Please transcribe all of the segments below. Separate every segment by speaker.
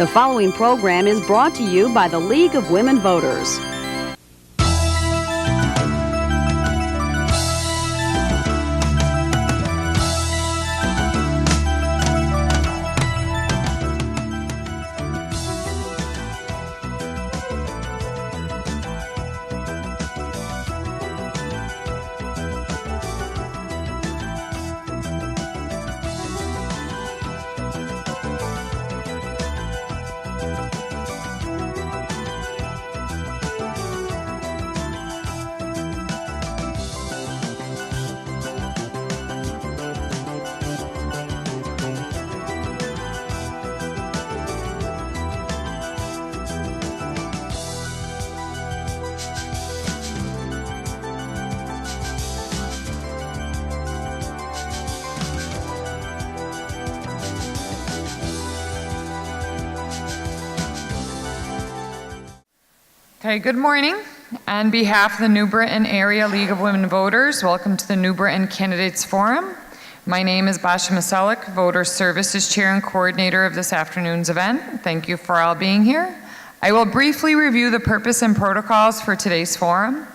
Speaker 1: The following program is brought to you by the League of Women Voters.
Speaker 2: Okay, good morning. On behalf of the New Britain Area League of Women Voters, welcome to the New Britain Candidates Forum. My name is Basha Maselik, Voter Services Chair and Coordinator of this afternoon's event. Thank you for all being here. I will briefly review the purpose and protocols for today's forum.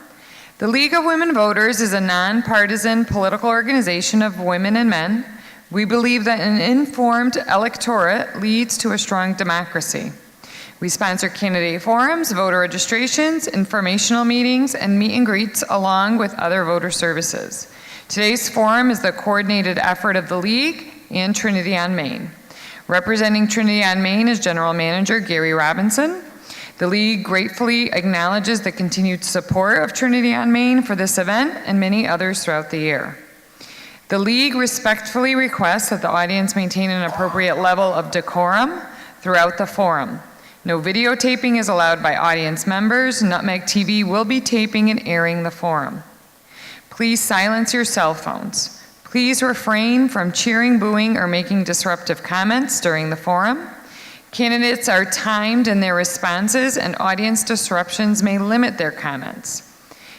Speaker 2: The League of Women Voters is a nonpartisan political organization of women and men. We believe that an informed electorate leads to a strong democracy. We sponsor candidate forums, voter registrations, informational meetings, and meet and greets along with other voter services. Today's forum is the coordinated effort of the League and Trinity-On-Main. Representing Trinity-On-Main is General Manager Gary Robinson. The League gratefully acknowledges the continued support of Trinity-On-Main for this event and many others throughout the year. The League respectfully requests that the audience maintain an appropriate level of decorum throughout the forum. No videotaping is allowed by audience members. Nutmeg TV will be taping and airing the forum. Please silence your cell phones. Please refrain from cheering, booing, or making disruptive comments during the forum. Candidates are timed in their responses, and audience disruptions may limit their comments.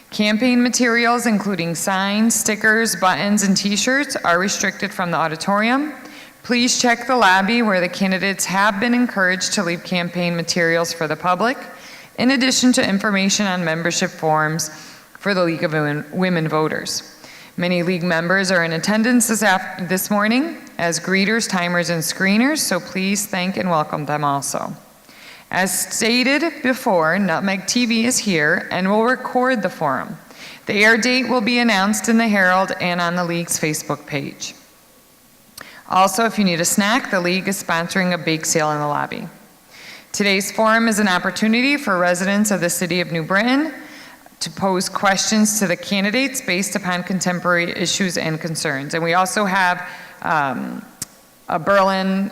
Speaker 2: Campaign materials, including signs, stickers, buttons, and t-shirts, are restricted from the auditorium. Please check the lobby where the candidates have been encouraged to leave campaign materials for the public, in addition to information on membership forms for the League of Women Voters. Many League members are in attendance this morning as greeters, timers, and screeners, so please thank and welcome them also. As stated before, Nutmeg TV is here and will record the forum. The air date will be announced in the Herald and on the League's Facebook page. Also, if you need a snack, the League is sponsoring a bake sale in the lobby. Today's forum is an opportunity for residents of the City of New Britain to pose questions to the candidates based upon contemporary issues and concerns. And we also have a Berlin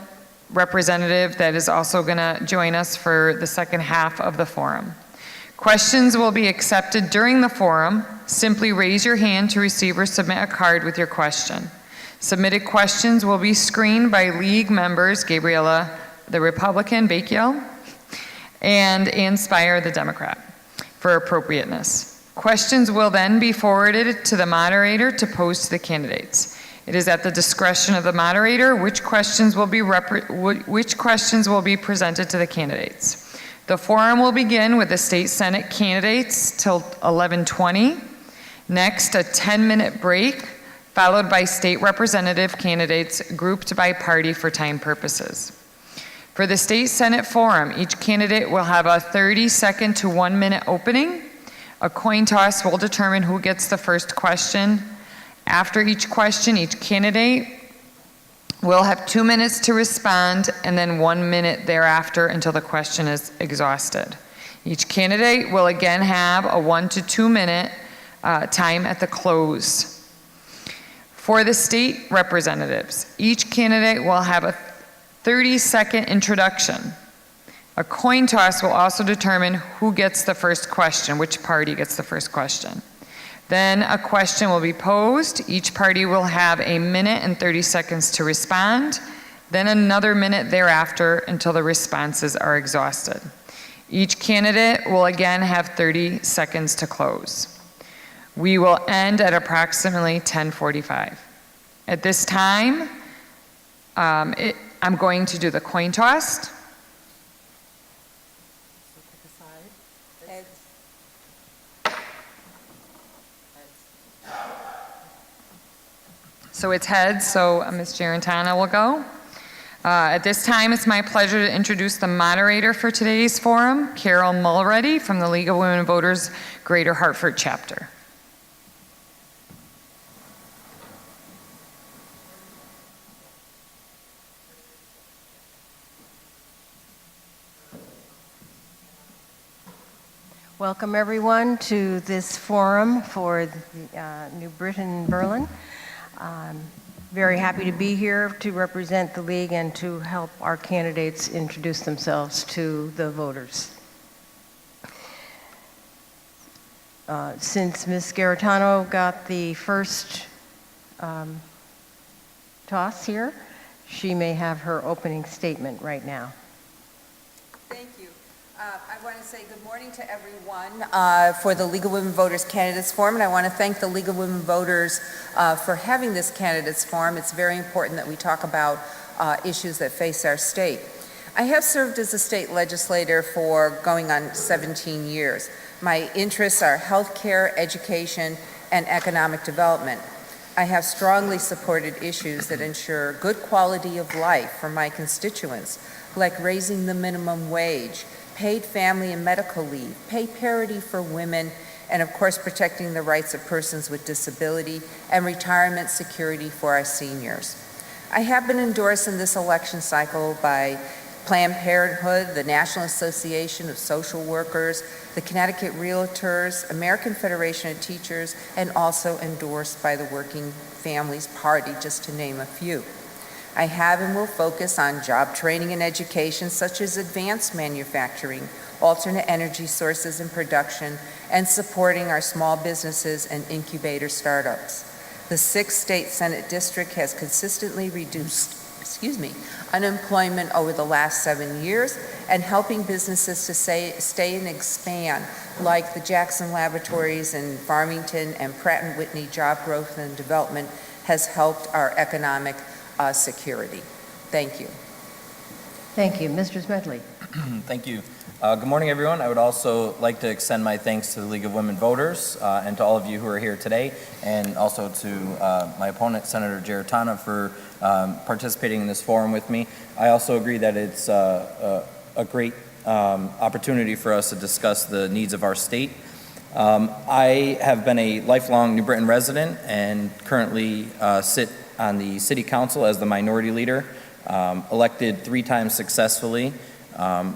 Speaker 2: representative that is also going to join us for the second half of the forum. Questions will be accepted during the forum. Simply raise your hand to receive or submit a card with your question. Submitted questions will be screened by League members Gabriella, the Republican, Bakiel, and Inspire, the Democrat, for appropriateness. Questions will then be forwarded to the moderator to pose to the candidates. It is at the discretion of the moderator which questions will be presented to the candidates. The forum will begin with the state Senate candidates till 11:20. Next, a 10-minute break, followed by state representative candidates grouped by party for time purposes. For the state Senate forum, each candidate will have a 30-second to 1-minute opening. A coin toss will determine who gets the first question. After each question, each candidate will have 2 minutes to respond and then 1 minute thereafter until the question is exhausted. Each candidate will again have a 1 to 2 minute time at the close. For the state representatives, each candidate will have a 30-second introduction. A coin toss will also determine who gets the first question, which party gets the first question. Then a question will be posed. Each party will have a minute and 30 seconds to respond, then another minute thereafter until the responses are exhausted. Each candidate will again have 30 seconds to close. We will end at approximately 10:45. At this time, I'm going to do the coin toss. So it's heads, so Ms. Gerentana will go. At this time, it's my pleasure to introduce the moderator for today's forum, Carole Mulready from the League of Women Voters Greater Hartford Chapter.
Speaker 3: Welcome everyone to this forum for the New Britain Berlin. Very happy to be here to represent the League and to help our candidates introduce themselves to the voters. Since Ms. Garetano got the first toss here, she may have her opening statement right now.
Speaker 4: Thank you. I want to say good morning to everyone for the League of Women Voters Candidates Forum, and I want to thank the League of Women Voters for having this Candidates Forum. It's very important that we talk about issues that face our state. I have served as a state legislator for going on 17 years. My interests are healthcare, education, and economic development. I have strongly supported issues that ensure good quality of life for my constituents, like raising the minimum wage, paid family and medical leave, pay parity for women, and of course protecting the rights of persons with disability and retirement security for our seniors. I have been endorsed in this election cycle by Planned Parenthood, the National Association of Social Workers, the Connecticut Realtors, American Federation of Teachers, and also endorsed by the Working Families Party, just to name a few. I have and will focus on job training and education, such as advanced manufacturing, alternate energy sources and production, and supporting our small businesses and incubator startups. The 6th State Senate District has consistently reduced unemployment over the last 7 years, and helping businesses to stay and expand, like the Jackson Laboratories in Farmington and Pratt & Whitney Job Growth and Development has helped our economic security. Thank you.
Speaker 3: Thank you. Mr. Smedley.
Speaker 5: Thank you. Good morning, everyone. I would also like to extend my thanks to the League of Women Voters and to all of you who are here today, and also to my opponent, Senator Gerentana, for participating in this forum with me. I also agree that it's a great opportunity for us to discuss the needs of our state. I have been a lifelong New Britain resident and currently sit on the City Council as the minority leader, elected 3 times successfully.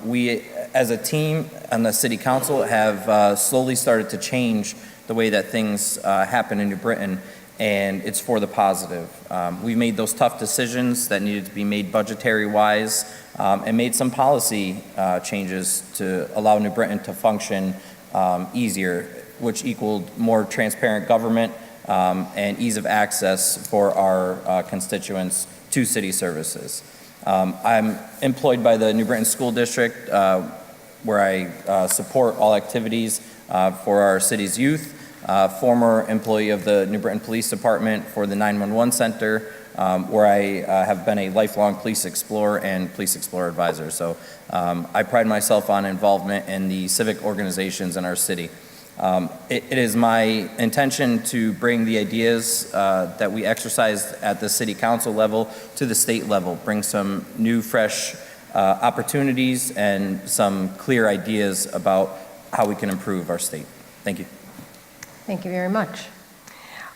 Speaker 5: We, as a team on the City Council, have slowly started to change the way that things happen in New Britain, and it's for the positive. We made those tough decisions that needed to be made budgetary-wise, and made some policy changes to allow New Britain to function easier, which equaled more transparent government and ease of access for our constituents to city services. I'm employed by the New Britain School District, where I support all activities for our city's youth, former employee of the New Britain Police Department for the 911 Center, where I have been a lifelong police explorer and police explorer advisor. So I pride myself on involvement in the civic organizations in our city. It is my intention to bring the ideas that we exercised at the City Council level to the state level, bring some new, fresh opportunities and some clear ideas about how we can improve our state. Thank you.
Speaker 3: Thank you very much.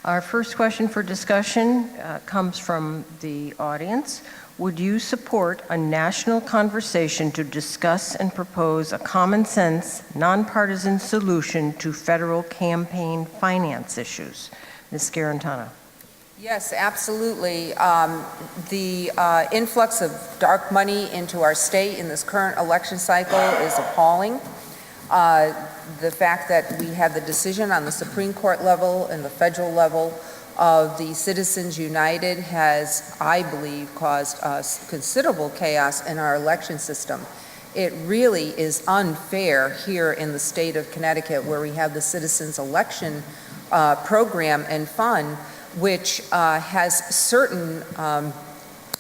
Speaker 3: Our first question for discussion comes from the audience. Would you support a national conversation to discuss and propose a common-sense, nonpartisan solution to federal campaign finance issues? Ms. Garantano.
Speaker 4: Yes, absolutely. The influx of dark money into our state in this current election cycle is appalling. The fact that we have the decision on the Supreme Court level and the federal level of the Citizens United has, I believe, caused considerable chaos in our election system. It really is unfair here in the state of Connecticut, where we have the Citizens Election Program and Fund, which has certain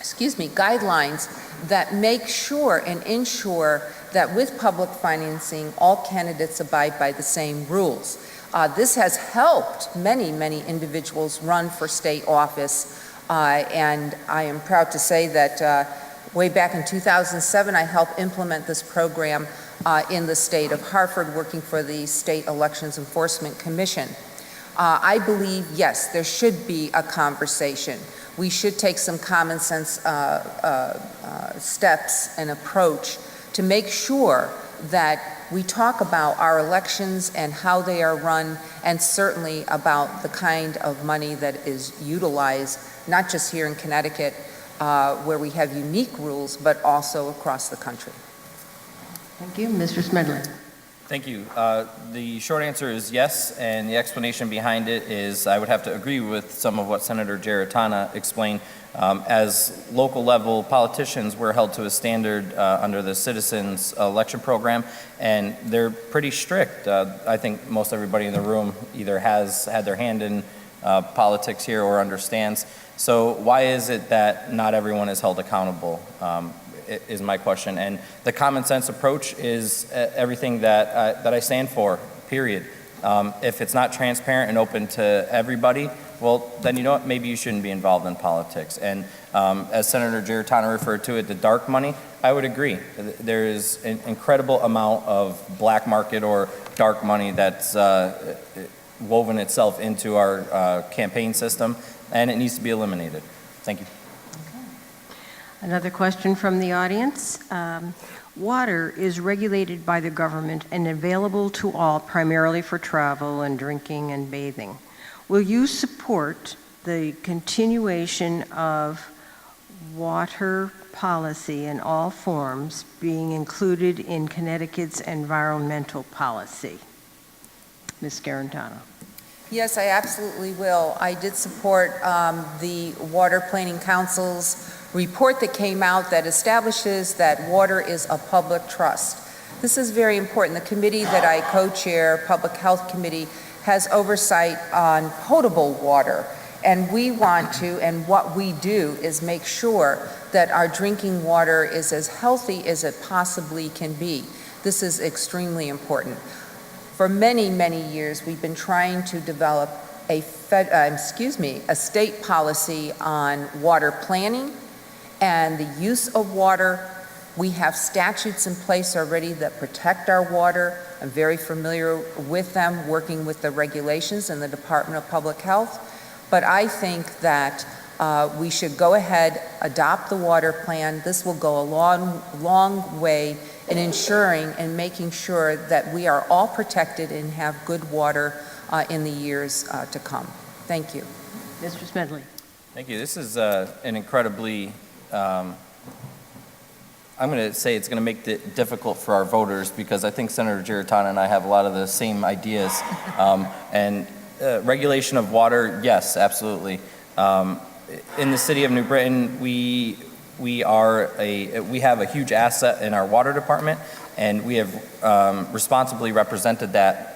Speaker 4: guidelines that make sure and ensure that with public financing, all candidates abide by the same rules. This has helped many, many individuals run for state office And I am proud to say that way back in 2007, I helped implement this program in the state of Hartford, working for the State Elections Enforcement Commission. I believe, yes, there should be a conversation. We should take some common sense steps and approach to make sure that we talk about our elections and how they are run, and certainly about the kind of money that is utilized, not just here in Connecticut, where we have unique rules, but also across the country.
Speaker 3: Thank you. Mr. Smedley.
Speaker 5: Thank you. The short answer is yes, and the explanation behind it is I would have to agree with some of what Senator Giarratana explained. As local level politicians, we're held to a standard under the Citizens Election Program, and they're pretty strict. I think most everybody in the room either has had their hand in politics here or understands. So why is it that not everyone is held accountable? Is my question. And the common sense approach is everything that I stand for, period. If it's not transparent and open to everybody, well, then you know what, maybe you shouldn't be involved in politics. And as Senator Giarratana referred to it, the dark money, I would agree. There is an incredible amount of black market or dark money that's woven itself into our campaign system, and it needs to be eliminated. Thank you.
Speaker 3: Another question from the audience. Water is regulated by the government and available to all primarily for travel and drinking and bathing. Will you support the continuation of water policy in all forms being included in Connecticut's environmental policy? Ms. Giarratana.
Speaker 4: Yes, I absolutely will. I did support the Water Planning Council's report that came out that establishes that water is a public trust. This is very important. The committee that I co-chair, Public Health Committee, has oversight on potable water. And we want to, and what we do is make sure that our drinking water is as healthy as it possibly can be. This is extremely important. For many, many years, we've been trying to develop a state policy on water planning and the use of water. We have statutes in place already that protect our water. I'm very familiar with them, working with the regulations in the Department of Public Health. But I think that we should go ahead, adopt the water plan. This will go a long way in ensuring and making sure that we are all protected and have good water in the years to come. Thank you.
Speaker 3: Mr. Smedley.
Speaker 5: Thank you. This is an incredibly I'm going to say it's going to make it difficult for our voters, because I think Senator Giarratana and I have a lot of the same ideas. And regulation of water, yes, absolutely. In the city of New Britain, we have a huge asset in our water department, and we have responsibly represented that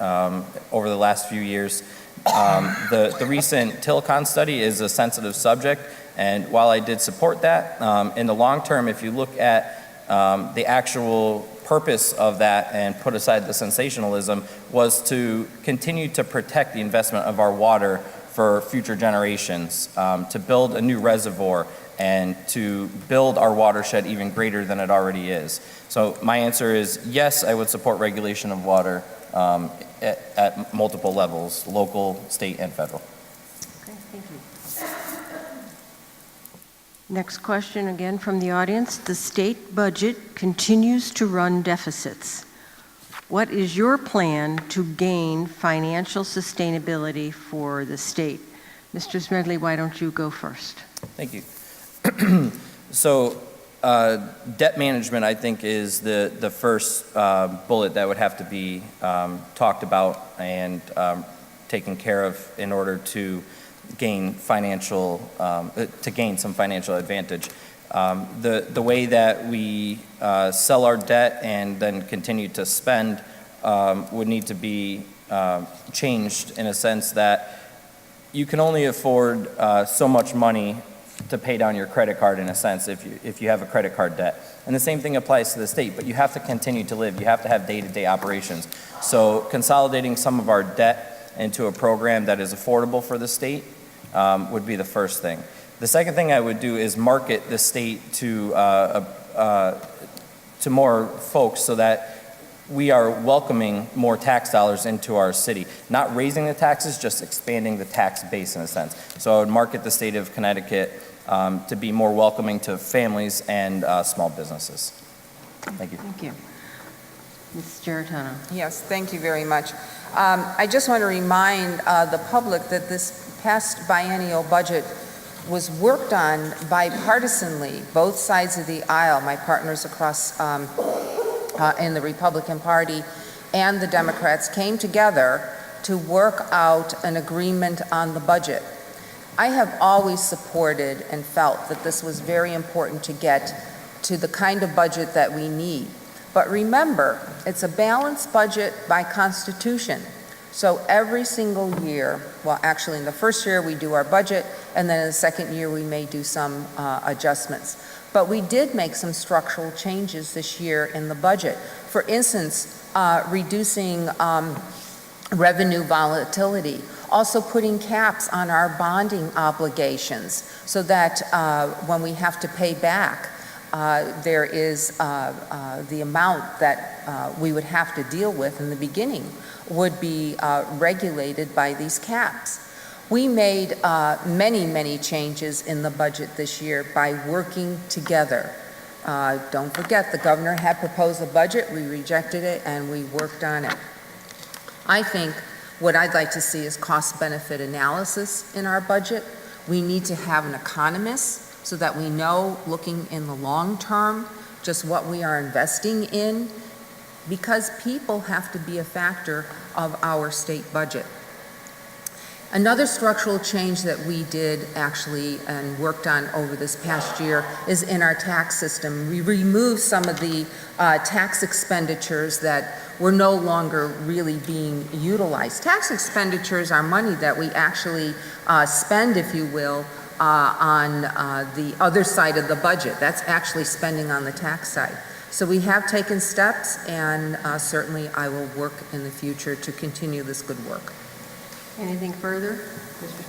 Speaker 5: over the last few years. The recent Tilcon study is a sensitive subject, and while I did support that, in the long term, if you look at the actual purpose of that and put aside the sensationalism, was to continue to protect the investment of our water for future generations, to build a new reservoir and to build our watershed even greater than it already is. So my answer is yes, I would support regulation of water at multiple levels, local, state, and federal.
Speaker 3: Okay, thank you. Next question again from the audience. The state budget continues to run deficits. What is your plan to gain financial sustainability for the state? Mr. Smedley, why don't you go first?
Speaker 5: Thank you. So debt management, I think, is the first bullet that would have to be talked about and taken care of in order to gain some financial advantage. The way that we sell our debt and then continue to spend would need to be changed in a sense that you can only afford so much money to pay down your credit card, in a sense, if you have a credit card debt. And the same thing applies to the state, but you have to continue to live. You have to have day-to-day operations. So consolidating some of our debt into a program that is affordable for the state would be the first thing. The second thing I would do is market the state to more folks so that we are welcoming more tax dollars into our city. Not raising the taxes, just expanding the tax base in a sense. So I would market the state of Connecticut to be more welcoming to families and small businesses. Thank you.
Speaker 3: Thank you. Ms. Giarratano.
Speaker 4: Yes, thank you very much. I just want to remind the public that this past biennial budget was worked on bipartisanly, both sides of the aisle, my partners across in the Republican Party and the Democrats came together to work out an agreement on the budget. I have always supported and felt that this was very important to get to the kind of budget that we need. But remember, it's a balanced budget by Constitution. So every single year, well, actually in the first year we do our budget, and then in the second year we may do some adjustments. But we did make some structural changes this year in the budget. For instance, reducing revenue volatility, also putting caps on our bonding obligations so that when we have to pay back, there is the amount that we would have to deal with in the beginning would be regulated by these caps. We made many, many changes in the budget this year by working together. Don't forget, the governor had proposed a budget, we rejected it, and we worked on it. I think what I'd like to see is cost-benefit analysis in our budget. We need to have an economist so that we know, looking in the long term, just what we are investing in, because people have to be a factor of our state budget. Another structural change that we did actually and worked on over this past year is in our tax system. We removed some of the tax expenditures that were no longer really being utilized. Tax expenditures are money that we actually spend, if you will, on the other side of the budget. That's actually spending on the tax side. So we have taken steps, and certainly I will work in the future to continue this good work.
Speaker 3: Anything further, Mr.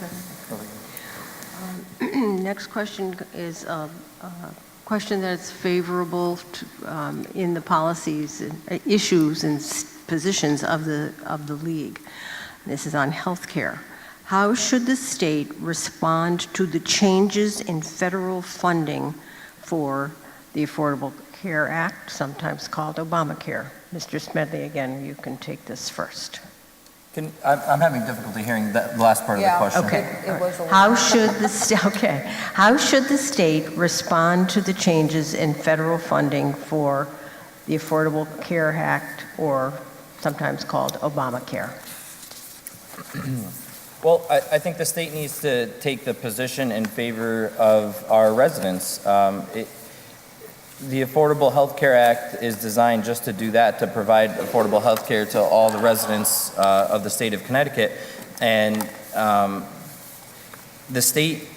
Speaker 3: Smith? Next question is a question that's favorable to, in the policies, issues, and positions of the league. This is on health care. How should the state respond to the changes in federal funding for the Affordable Care Act, sometimes called Obamacare? Mr. Smedley, again, you can take this first.
Speaker 5: I'm having difficulty hearing the last part of the question.
Speaker 3: Okay.
Speaker 4: It was a
Speaker 3: How should the state respond to the changes in federal funding for the Affordable Care Act, or sometimes called Obamacare?
Speaker 5: Well, I think the state needs to take the position in favor of our residents. The Affordable Health Care Act is designed just to do that, to provide affordable health care to all the residents of the state of Connecticut. And the state,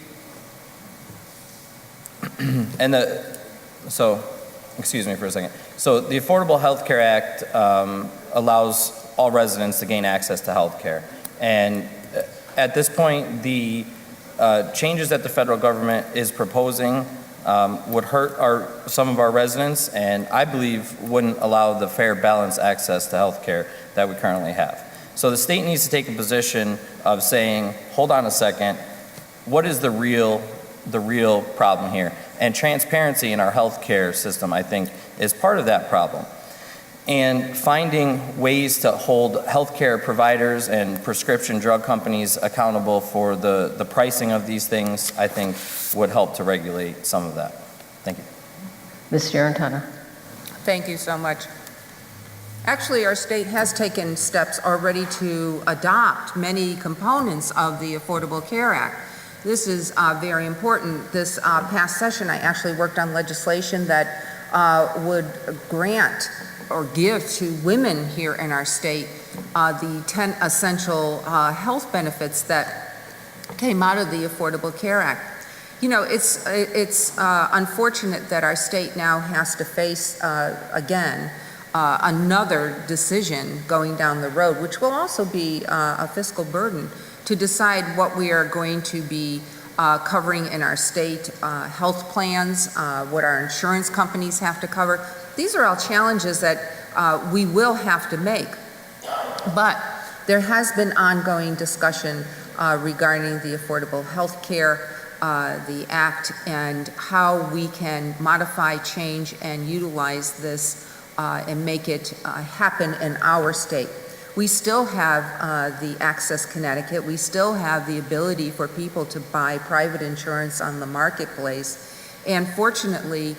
Speaker 5: excuse me for a second. So the Affordable Health Care Act allows all residents to gain access to health care. And at this point, the changes that the federal government is proposing would hurt some of our residents, and I believe wouldn't allow the fair, balanced access to health care that we currently have. So the state needs to take a position of saying, hold on a second, what is the real problem here? And transparency in our health care system, I think, is part of that problem. And finding ways to hold healthcare providers and prescription drug companies accountable for the pricing of these things, I think, would help to regulate some of that. Thank you.
Speaker 3: Ms. Giarratano.
Speaker 4: Thank you so much. Actually, our state has taken steps already to adopt many components of the Affordable Care Act. This is very important. This past session, I actually worked on legislation that would grant or give to women here in our state the 10 essential health benefits that came out of the Affordable Care Act. You know, it's unfortunate that our state now has to face again another decision going down the road, which will also be a fiscal burden, to decide what we are going to be covering in our state health plans, what our insurance companies have to cover. These are all challenges that we will have to make. But there has been ongoing discussion regarding the Affordable Health Care, the Act, and how we can modify, change, and utilize this and make it happen in our state. We still have the Access Connecticut. We still have the ability for people to buy private insurance on the marketplace. And fortunately,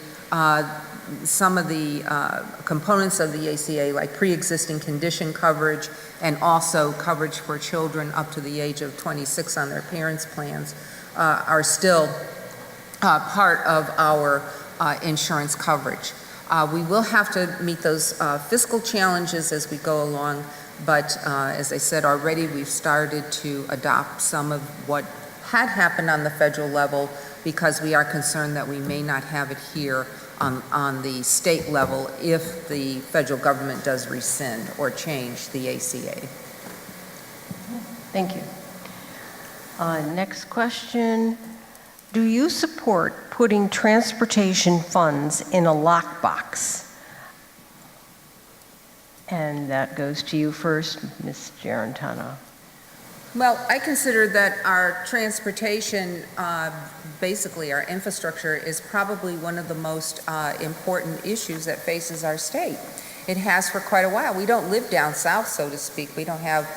Speaker 4: some of the components of the ACA, like pre-existing condition coverage and also coverage for children up to the age of 26 on their parents' plans, are still part of our insurance coverage. We will have to meet those fiscal challenges as we go along, but as I said already, we've started to adopt some of what had happened on the federal level because we are concerned that we may not have it here on the state level if the federal government does rescind or change the ACA.
Speaker 3: Thank you. Next question. Do you support putting transportation funds in a lockbox? And that goes to you first, Ms. Gerentano.
Speaker 4: Well, I consider that our transportation, basically our infrastructure, is probably one of the most important issues that faces our state. It has for quite a while. We don't live down south, so to speak. We don't have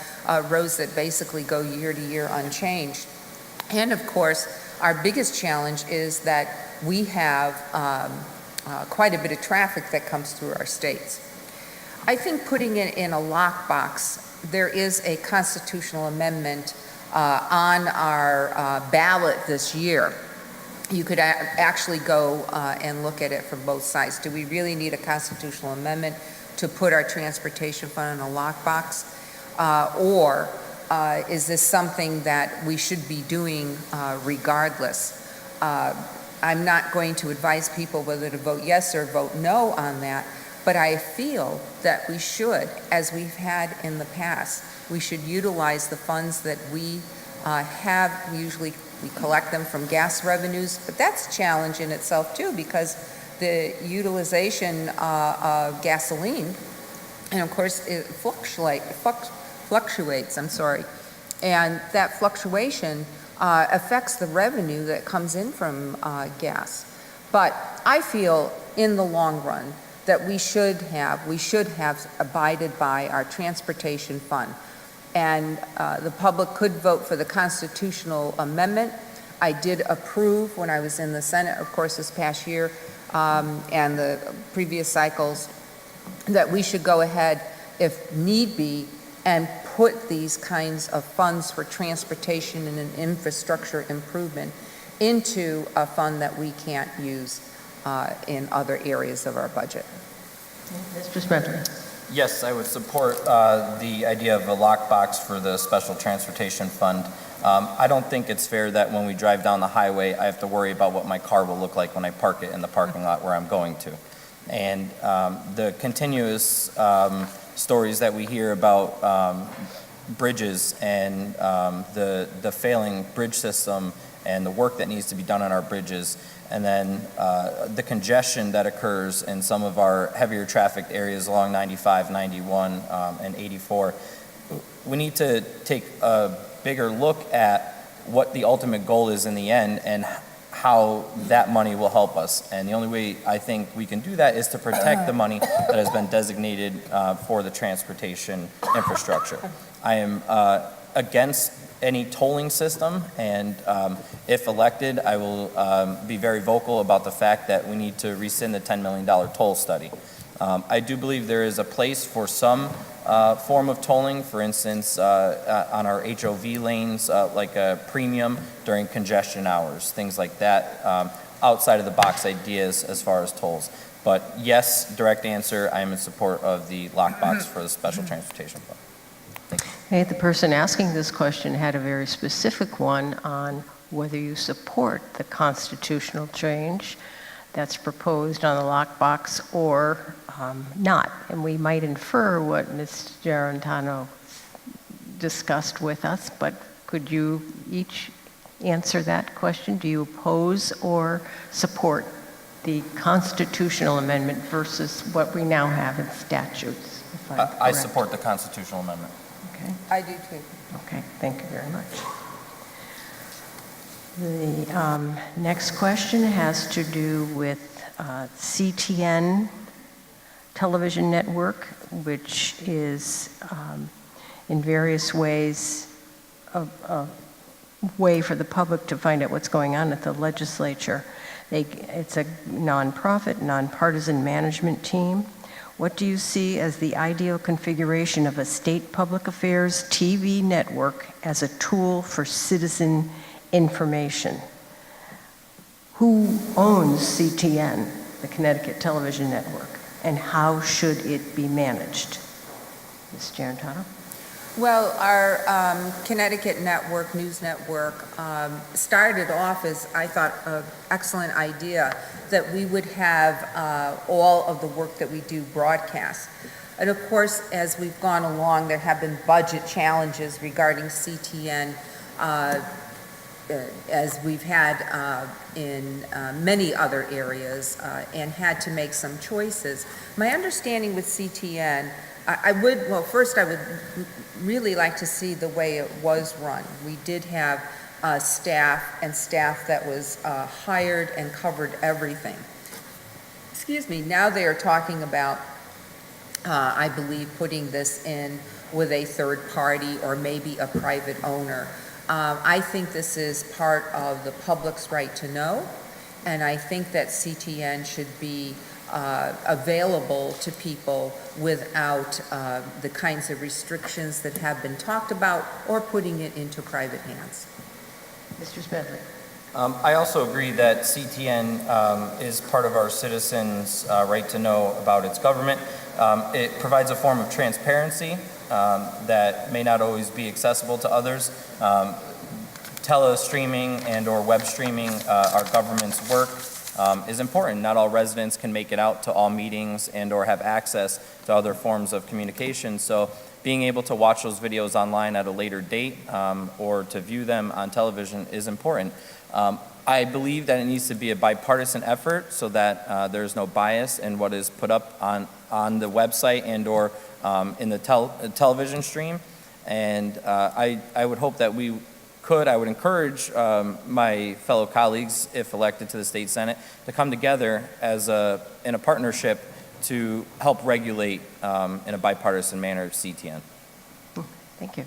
Speaker 4: roads that basically go year to year unchanged. And of course, our biggest challenge is that we have quite a bit of traffic that comes through our states. I think putting it in a lockbox, there is a constitutional amendment on our ballot this year. You could actually go and look at it from both sides. Do we really need a constitutional amendment to put our transportation fund in a lockbox? Or is this something that we should be doing regardless? I'm not going to advise people whether to vote yes or vote no on that, but I feel that we should, as we've had in the past, we should utilize the funds that we have. Usually we collect them from gas revenues, but that's a challenge in itself too, because the utilization of gasoline, and of course it fluctuates, and that fluctuation affects the revenue that comes in from gas. But I feel in the long run that we should have abided by our transportation fund. And the public could vote for the constitutional amendment. I did approve when I was in the Senate, of course, this past year, and the previous cycles, that we should go ahead, if need be, and put these kinds of funds for transportation and an infrastructure improvement into a fund that we can't use in other areas of our budget.
Speaker 3: Mr. Smedley.
Speaker 5: Yes, I would support the idea of a lockbox for the special transportation fund. I don't think it's fair that when we drive down the highway, I have to worry about what my car will look like when I park it in the parking lot where I'm going to. And the continuous stories that we hear about bridges and the failing bridge system and the work that needs to be done on our bridges, and then the congestion that occurs in some of our heavier trafficked areas along 95, 91, and 84. We need to take a bigger look at what the ultimate goal is in the end and how that money will help us. And the only way I think we can do that is to protect the money that has been designated for the transportation infrastructure. I am against any tolling system, and if elected, I will be very vocal about the fact that we need to rescind the $10 million toll study. I do believe there is a place for some form of tolling, for instance, on our HOV lanes, like a premium during congestion hours, things like that, outside of the box ideas as far as tolls. But yes, direct answer, I am in support of the lockbox for the special transportation fund.
Speaker 3: Okay, the person asking this question had a very specific one on whether you support the constitutional change that's proposed on the lockbox or not. And we might infer what Ms. Gerentano discussed with us, but could you each answer that question? Do you oppose or support the constitutional amendment versus what we now have in statutes? if I'm
Speaker 5: I
Speaker 3: correct?
Speaker 5: support the constitutional amendment.
Speaker 3: Okay.
Speaker 4: I do too.
Speaker 3: Okay, thank you very much. The next question has to do with CTN television network, which is in various ways a way for the public to find out what's going on at the legislature. It's a nonprofit, nonpartisan management team. What do you see as the ideal configuration of a state public affairs TV network as a tool for citizen information? Who owns CTN, the Connecticut Television Network, and how should it be managed? Ms. Giarratano?
Speaker 4: Well, our Connecticut network, news network, started off as, I thought, an excellent idea that we would have all of the work that we do broadcast. And of course, as we've gone along, there have been budget challenges regarding CTN, as we've had in many other areas, and had to make some choices. My understanding with CTN, first I would really like to see the way it was run. We did have staff that was hired and covered everything. Excuse me, now they are talking about, I believe, putting this in with a third party or maybe a private owner. I think this is part of the public's right to know, and I think that CTN should be available to people without the kinds of restrictions that have been talked about or putting it into private hands.
Speaker 3: Mr. Smedley?
Speaker 5: I also agree that CTN is part of our citizens' right to know about its government. It provides a form of transparency that may not always be accessible to others. Tele-streaming and or web streaming our government's work is important. Not all residents can make it out to all meetings and or have access to other forms of communication. So being able to watch those videos online at a later date or to view them on television is important. I believe that it needs to be a bipartisan effort so that there's no bias in what is put up on the website and or in the television stream. And I would hope that I would encourage my fellow colleagues, if elected to the state senate, to come together in a partnership to help regulate in a bipartisan manner CTN.
Speaker 3: Thank you.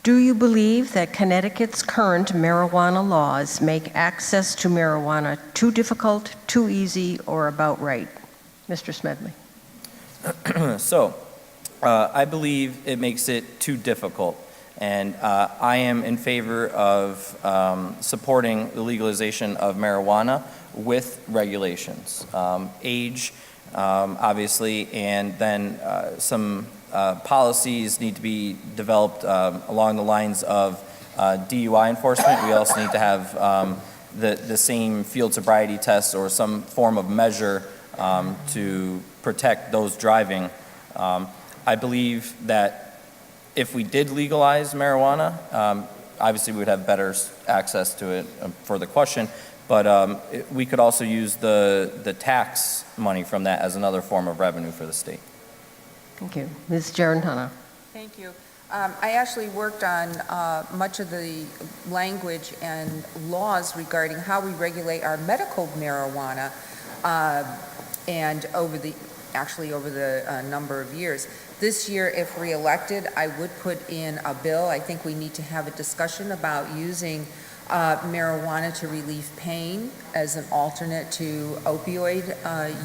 Speaker 3: Do you believe that Connecticut's current marijuana laws make access to marijuana too difficult, too easy, or about right? Mr. Smedley.
Speaker 5: So, I believe it makes it too difficult. And I am in favor of supporting the legalization of marijuana with regulations. Age, obviously, and then some policies need to be developed along the lines of DUI enforcement. We also need to have the same field sobriety tests or some form of measure to protect those driving. I believe that if we did legalize marijuana, obviously we would have better access to it for the question, but we could also use the tax money from that as another form of revenue for the state.
Speaker 3: Thank you. Ms. Giarratano.
Speaker 4: Thank you. I actually worked on much of the language and laws regarding how we regulate our medical marijuana, and over the number of years. This year, if reelected, I would put in a bill. I think we need to have a discussion about using marijuana to relieve pain as an alternate to opioid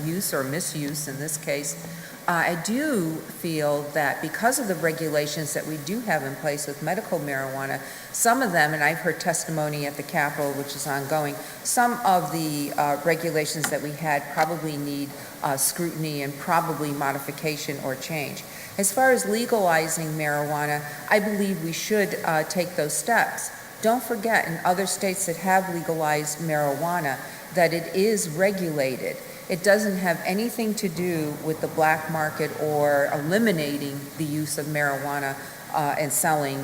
Speaker 4: use or misuse in this case. I do feel that because of the regulations that we do have in place with medical marijuana, some of them, and I've heard testimony at the Capitol, which is ongoing, some of the regulations that we had probably need scrutiny and probably modification or change. As far as legalizing marijuana, I believe we should take those steps. Don't forget, in other states that have legalized marijuana, that it is regulated. It doesn't have anything to do with the black market or eliminating the use of marijuana and selling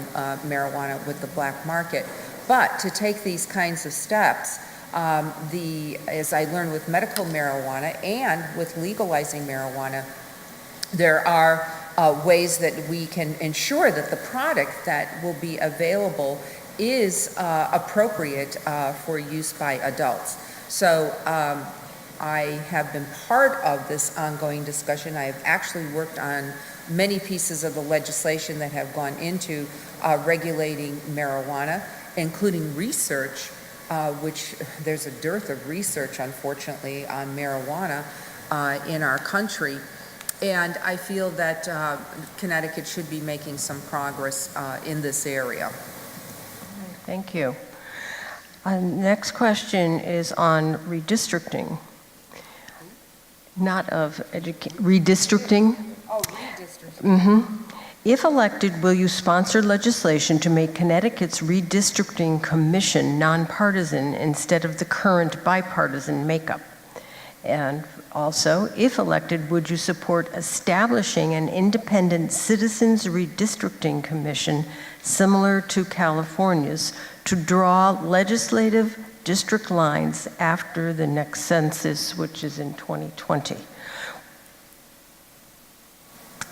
Speaker 4: marijuana with the black market. But to take these kinds of steps, as I learned with medical marijuana and with legalizing marijuana, there are ways that we can ensure that the product that will be available is appropriate for use by adults. So I have been part of this ongoing discussion. I have actually worked on many pieces of the legislation that have gone into regulating marijuana, including research, which there's a dearth of research, unfortunately, on marijuana in our country. And I feel that Connecticut should be making some progress in this area.
Speaker 3: Thank you. Next question is on redistricting. Not of redistricting.
Speaker 4: Oh, redistricting.
Speaker 3: If elected, will you sponsor legislation to make Connecticut's redistricting commission nonpartisan instead of the current bipartisan makeup? And also, if elected, would you support establishing an independent citizens redistricting commission similar to California's to draw legislative district lines after the next census, which is in 2020?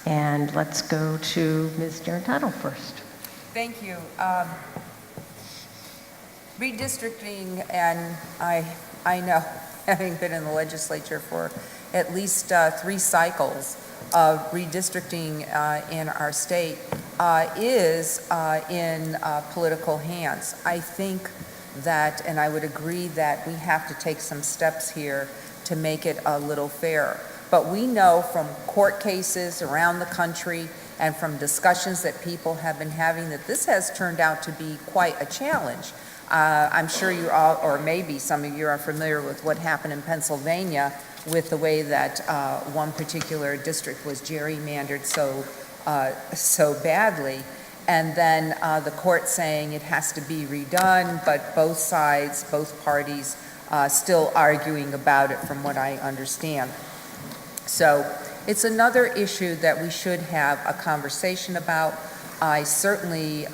Speaker 3: And let's go to Ms. Geritano first.
Speaker 4: Thank you. Redistricting, and I know, having been in the legislature for at least 3 cycles of redistricting in our state, is in political hands. I think that, and I would agree that we have to take some steps here to make it a little fairer. But we know from court cases around the country and from discussions that people have been having that this has turned out to be quite a challenge. I'm sure you all, or maybe some of you are familiar with what happened in Pennsylvania with the way that one particular district was gerrymandered so badly. And then the court saying it has to be redone, but both sides, both parties still arguing about it from what I understand. So it's another issue that we should have a conversation about. I certainly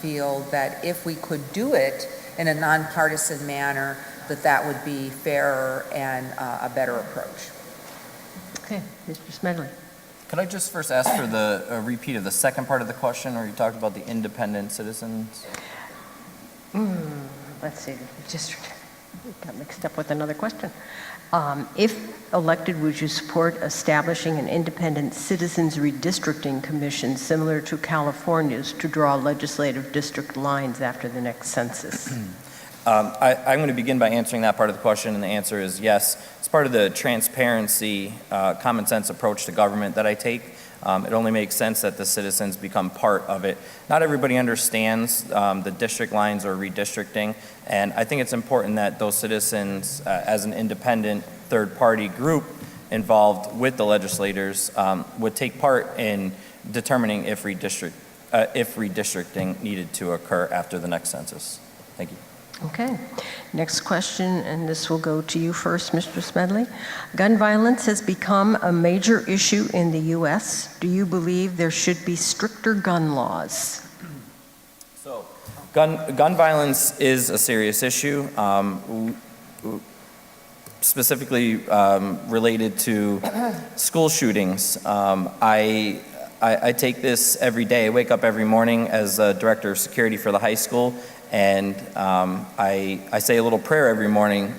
Speaker 4: feel that if we could do it in a nonpartisan manner, that would be fairer and a better approach.
Speaker 3: Okay, Mr. Smedley.
Speaker 5: Could I just first ask for the repeat of the second part of the question, where you talked about the independent citizens?
Speaker 3: Let's see, just got mixed up with another question. If elected, would you support establishing an independent citizens redistricting commission similar to California's to draw legislative district lines after the next census?
Speaker 5: I'm going to begin by answering that part of the question, and the answer is yes. It's part of the transparency, common sense approach to government that I take. It only makes sense that the citizens become part of it. Not everybody understands the district lines or redistricting, and I think it's important that those citizens, as an independent third-party group involved with the legislators, would take part in determining if redistricting needed to occur after the next census. Thank you.
Speaker 3: Okay. Next question, and this will go to you first, Mr. Smedley. Gun violence has become a major issue in the U.S. Do you believe there should be stricter gun laws?
Speaker 5: So, gun violence is a serious issue, specifically related to school shootings. I take this every day. I wake up every morning as a director of security for the high school, and I say a little prayer every morning,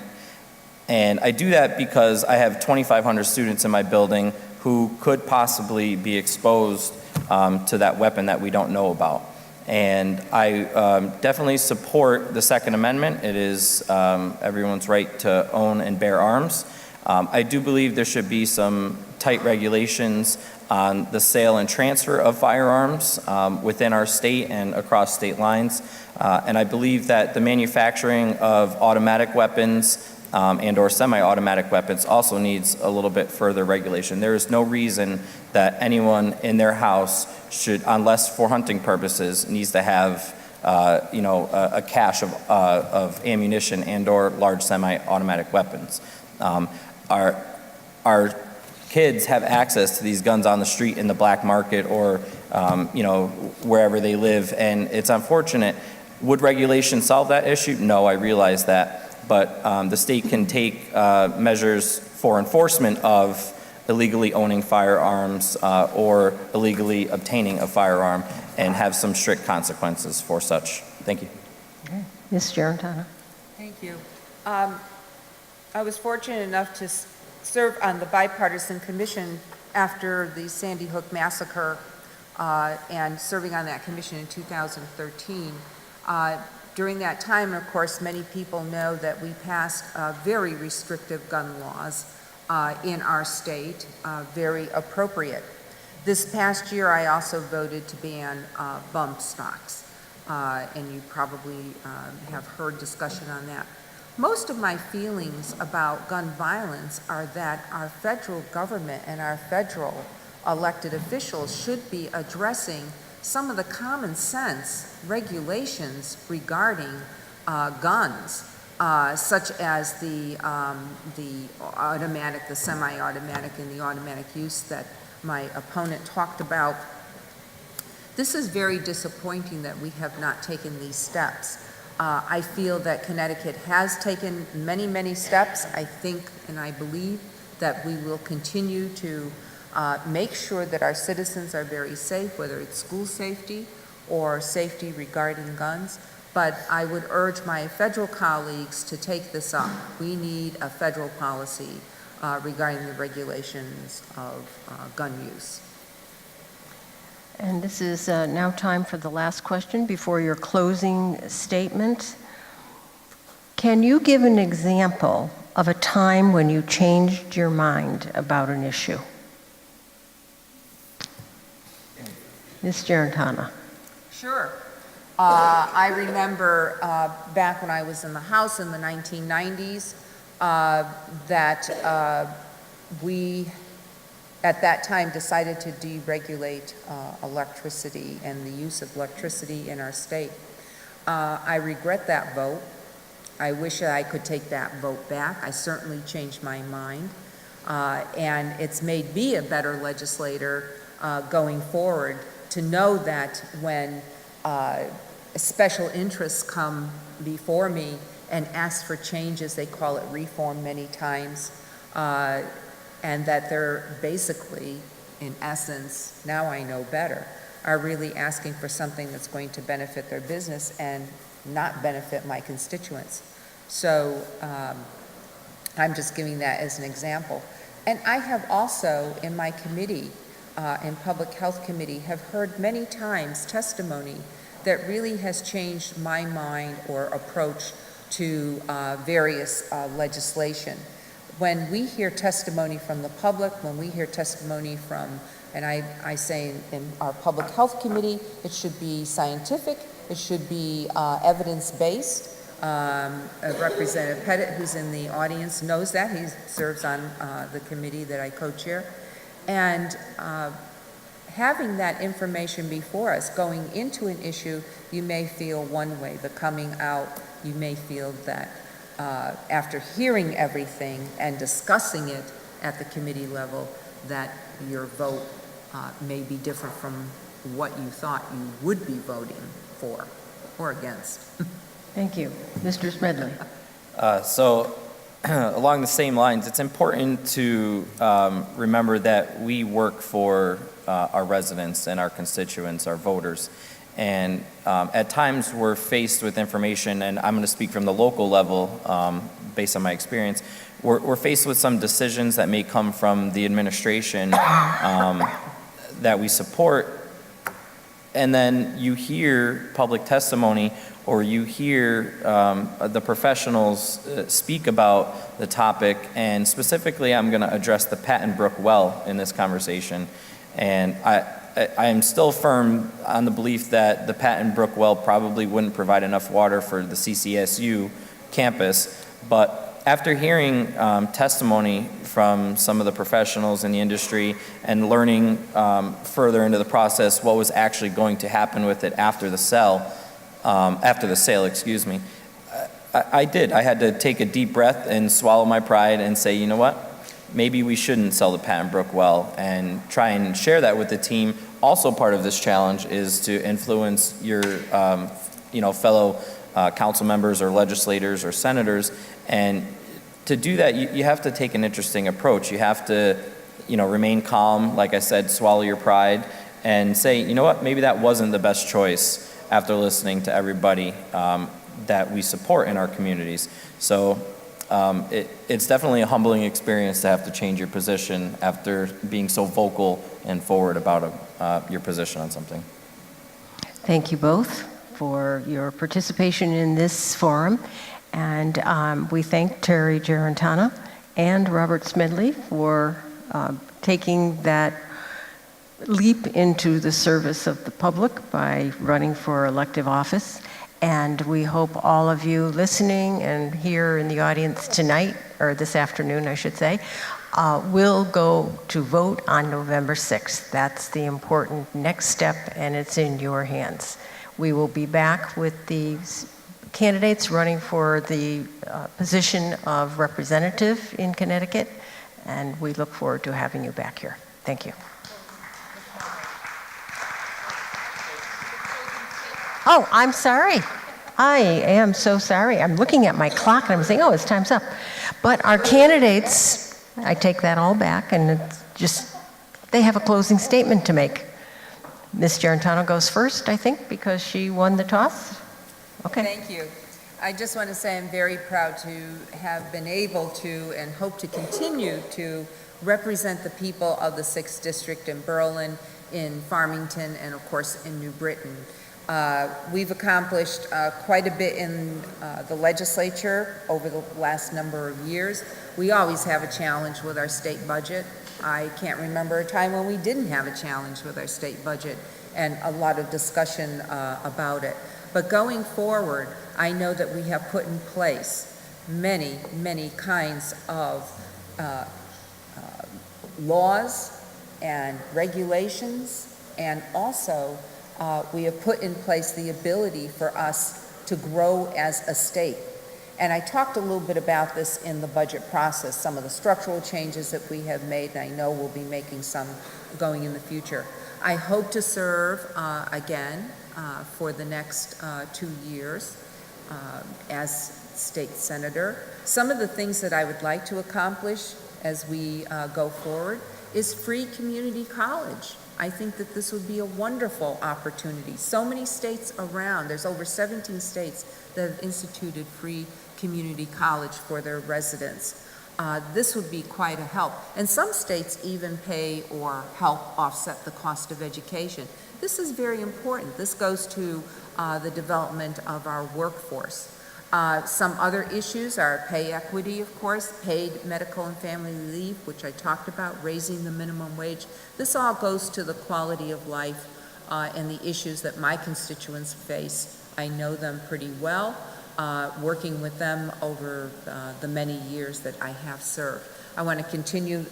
Speaker 5: and I do that because I have 2,500 students in my building who could possibly be exposed to that weapon that we don't know about. And I definitely support the Second Amendment. It is everyone's right to own and bear arms. I do believe there should be some tight regulations on the sale and transfer of firearms within our state and across state lines. And I believe that the manufacturing of automatic weapons and or semi-automatic weapons also needs a little bit further regulation. There is no reason that anyone in their house should, unless for hunting purposes, needs to have a cache of ammunition and or large semi-automatic weapons. Our kids have access to these guns on the street in the black market or wherever they live. And it's unfortunate. Would regulation solve that issue? No, I realize that. But the state can take measures for enforcement of illegally owning firearms or illegally obtaining a firearm and have some strict consequences for such. Thank you.
Speaker 3: Okay. Ms. Gerentano.
Speaker 4: Thank you. I was fortunate enough to serve on the bipartisan commission after the Sandy Hook massacre and serving on that commission in 2013. During that time, of course, many people know that we passed very restrictive gun laws in our state, very appropriate. This past year, I also voted to ban bump stocks, and you probably have heard discussion on that. Most of my feelings about gun violence are that our federal government and our federal elected officials should be addressing some of the common sense regulations regarding guns, such as the automatic, the semi-automatic, and the automatic use that my opponent talked about. This is very disappointing that we have not taken these steps. I feel that Connecticut has taken many, many steps. I think and I believe that we will continue to make sure that our citizens are very safe, whether it's school safety or safety regarding guns. But I would urge my federal colleagues to take this up. We need a federal policy regarding the regulations of gun use.
Speaker 3: And this is now time for the last question before your closing statement. Can you give an example of a time when you changed your mind about an issue? Ms. Gerentano.
Speaker 4: Sure. I remember back when I was in the House in the 1990s that we at that time decided to deregulate electricity and the use of electricity in our state. I regret that vote. I wish I could take that vote back. I certainly changed my mind. And it's made me a better legislator going forward to know that when special interests come before me and ask for changes, they call it reform many times, and that they're basically, in essence, now I know better, are really asking for something that's going to benefit their business and not benefit my constituents. So I'm just giving that as an example. And I have also, in my committee, in Public Health Committee, have heard many times testimony that really has changed my mind or approach to various legislation. When we hear testimony from the public, when we hear testimony from, and I say in our Public Health Committee, it should be scientific, it should be evidence-based. Representative Pettit, who's in the audience, knows that. He serves on the committee that I co-chair. And having that information before us, going into an issue, you may feel one way, but coming out, you may feel that after hearing everything and discussing it at the committee level, that your vote may be different from what you thought you would be voting for or against.
Speaker 3: Thank you. Mr. Smedley.
Speaker 5: So along the same lines, it's important to remember that we work for our residents and our constituents, our voters. And at times we're faced with information, and I'm going to speak from the local level based on my experience. We're faced with some decisions that may come from the administration that we support, and then you hear public testimony or you hear the professionals speak about the topic, and specifically I'm going to address the Patton Brook well in this conversation. And I am still firm on the belief that the Patton Brook well probably wouldn't provide enough water for the CCSU campus, but after hearing testimony from some of the professionals in the industry and learning further into the process what was actually going to happen with it after the sale, excuse me, I had to take a deep breath and swallow my pride and say, you know what? Maybe we shouldn't sell the Patton Brook well, and try and share that with the team, Also part of this challenge is to influence your, fellow council members or legislators or senators. And to do that, you have to take an interesting approach. You have to, remain calm, like I said, swallow your pride, and say, you know what, maybe that wasn't the best choice after listening to everybody that we support in our communities. So it's definitely a humbling experience to have to change your position after being so vocal and forward about your position on something.
Speaker 3: Thank you both for your participation in this forum. And we thank Terry Gerentana and Robert Smedley for taking that leap into the service of the public by running for elective office. And we hope all of you listening and here in the audience tonight, or this afternoon, I should say, will go to vote on November 6th. That's the important next step, and it's in your hands. We will be back with the candidates running for the position of representative in Connecticut, and we look forward to having you back here. Thank you. Oh, I'm sorry. I am so sorry. I'm looking at my clock and I'm saying, oh, it's time's up. But our candidates, I take that all back, and it's just, they have a closing statement to make. Ms. Gerentano goes first, I think, because she won the toss. Okay.
Speaker 4: Thank you. I just want to say I'm very proud to have been able to and hope to continue to represent the people of the 6th District in Berlin, in Farmington, and of course in New Britain. We've accomplished quite a bit in the legislature over the last number of years. We always have a challenge with our state budget. I can't remember a time when we didn't have a challenge with our state budget and a lot of discussion about it. But going forward, I know that we have put in place many, many kinds of laws and regulations, and also we have put in place the ability for us to grow as a state. And I talked a little bit about this in the budget process, some of the structural changes that we have made, and I know we'll be making some going in the future. I hope to serve again for the next 2 years as state senator. Some of the things that I would like to accomplish as we go forward is free community college. I think that this would be a wonderful opportunity. So many states around, there's over 17 states that have instituted free community college for their residents. This would be quite a help. And some states even pay or help offset the cost of education. This is very important. This goes to the development of our workforce. Some other issues are pay equity, of course, paid medical and family leave, which I talked about, raising the minimum wage. This all goes to the quality of life and the issues that my constituents face. I know them pretty well, working with them over the many years that I have served. I want to continue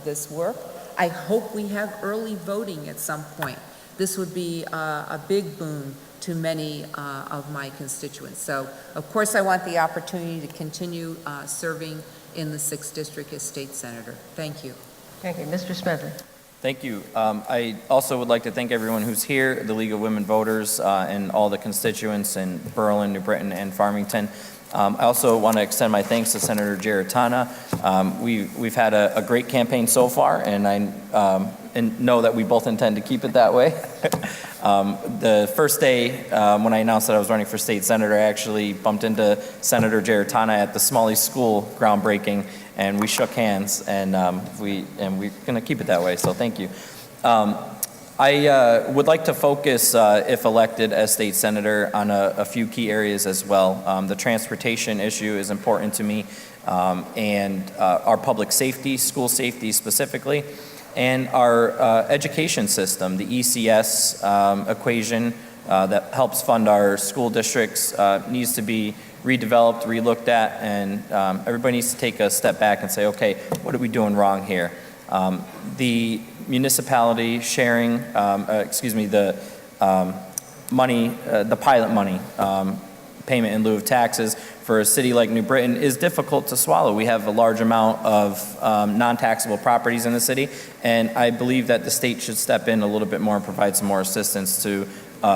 Speaker 4: this work. I hope we have early voting at some point. This would be a big boon to many of my constituents. So, of course, I want the opportunity to continue serving in the 6th District as state senator. Thank you.
Speaker 3: Thank you. Mr. Smedley.
Speaker 5: Thank you. I also would like to thank everyone who's here, the League of Women Voters, and all the constituents in Berlin, New Britain, and Farmington. I also want to extend my thanks to Senator Gerentana. We've had a great campaign so far, and I know that we both intend to keep it that way. The first day when I announced that I was running for state senator, I actually bumped into Senator Gerentana at the Smalley School groundbreaking, and we shook hands, and we're going to keep it that way. So thank you. I would like to focus, if elected as state senator, on a few key areas as well. The transportation issue is important to me, and our public safety, school safety specifically, and our education system, the ECS equation that helps fund our school districts needs to be redeveloped, relooked at, and everybody needs to take a step back and say, okay, what are we doing wrong here? The municipality sharing, the money, the pilot money payment in lieu of taxes for a city like New Britain is difficult to swallow. We have a large amount of non-taxable properties in the city, and I believe that the state should step in a little bit more and provide some more assistance to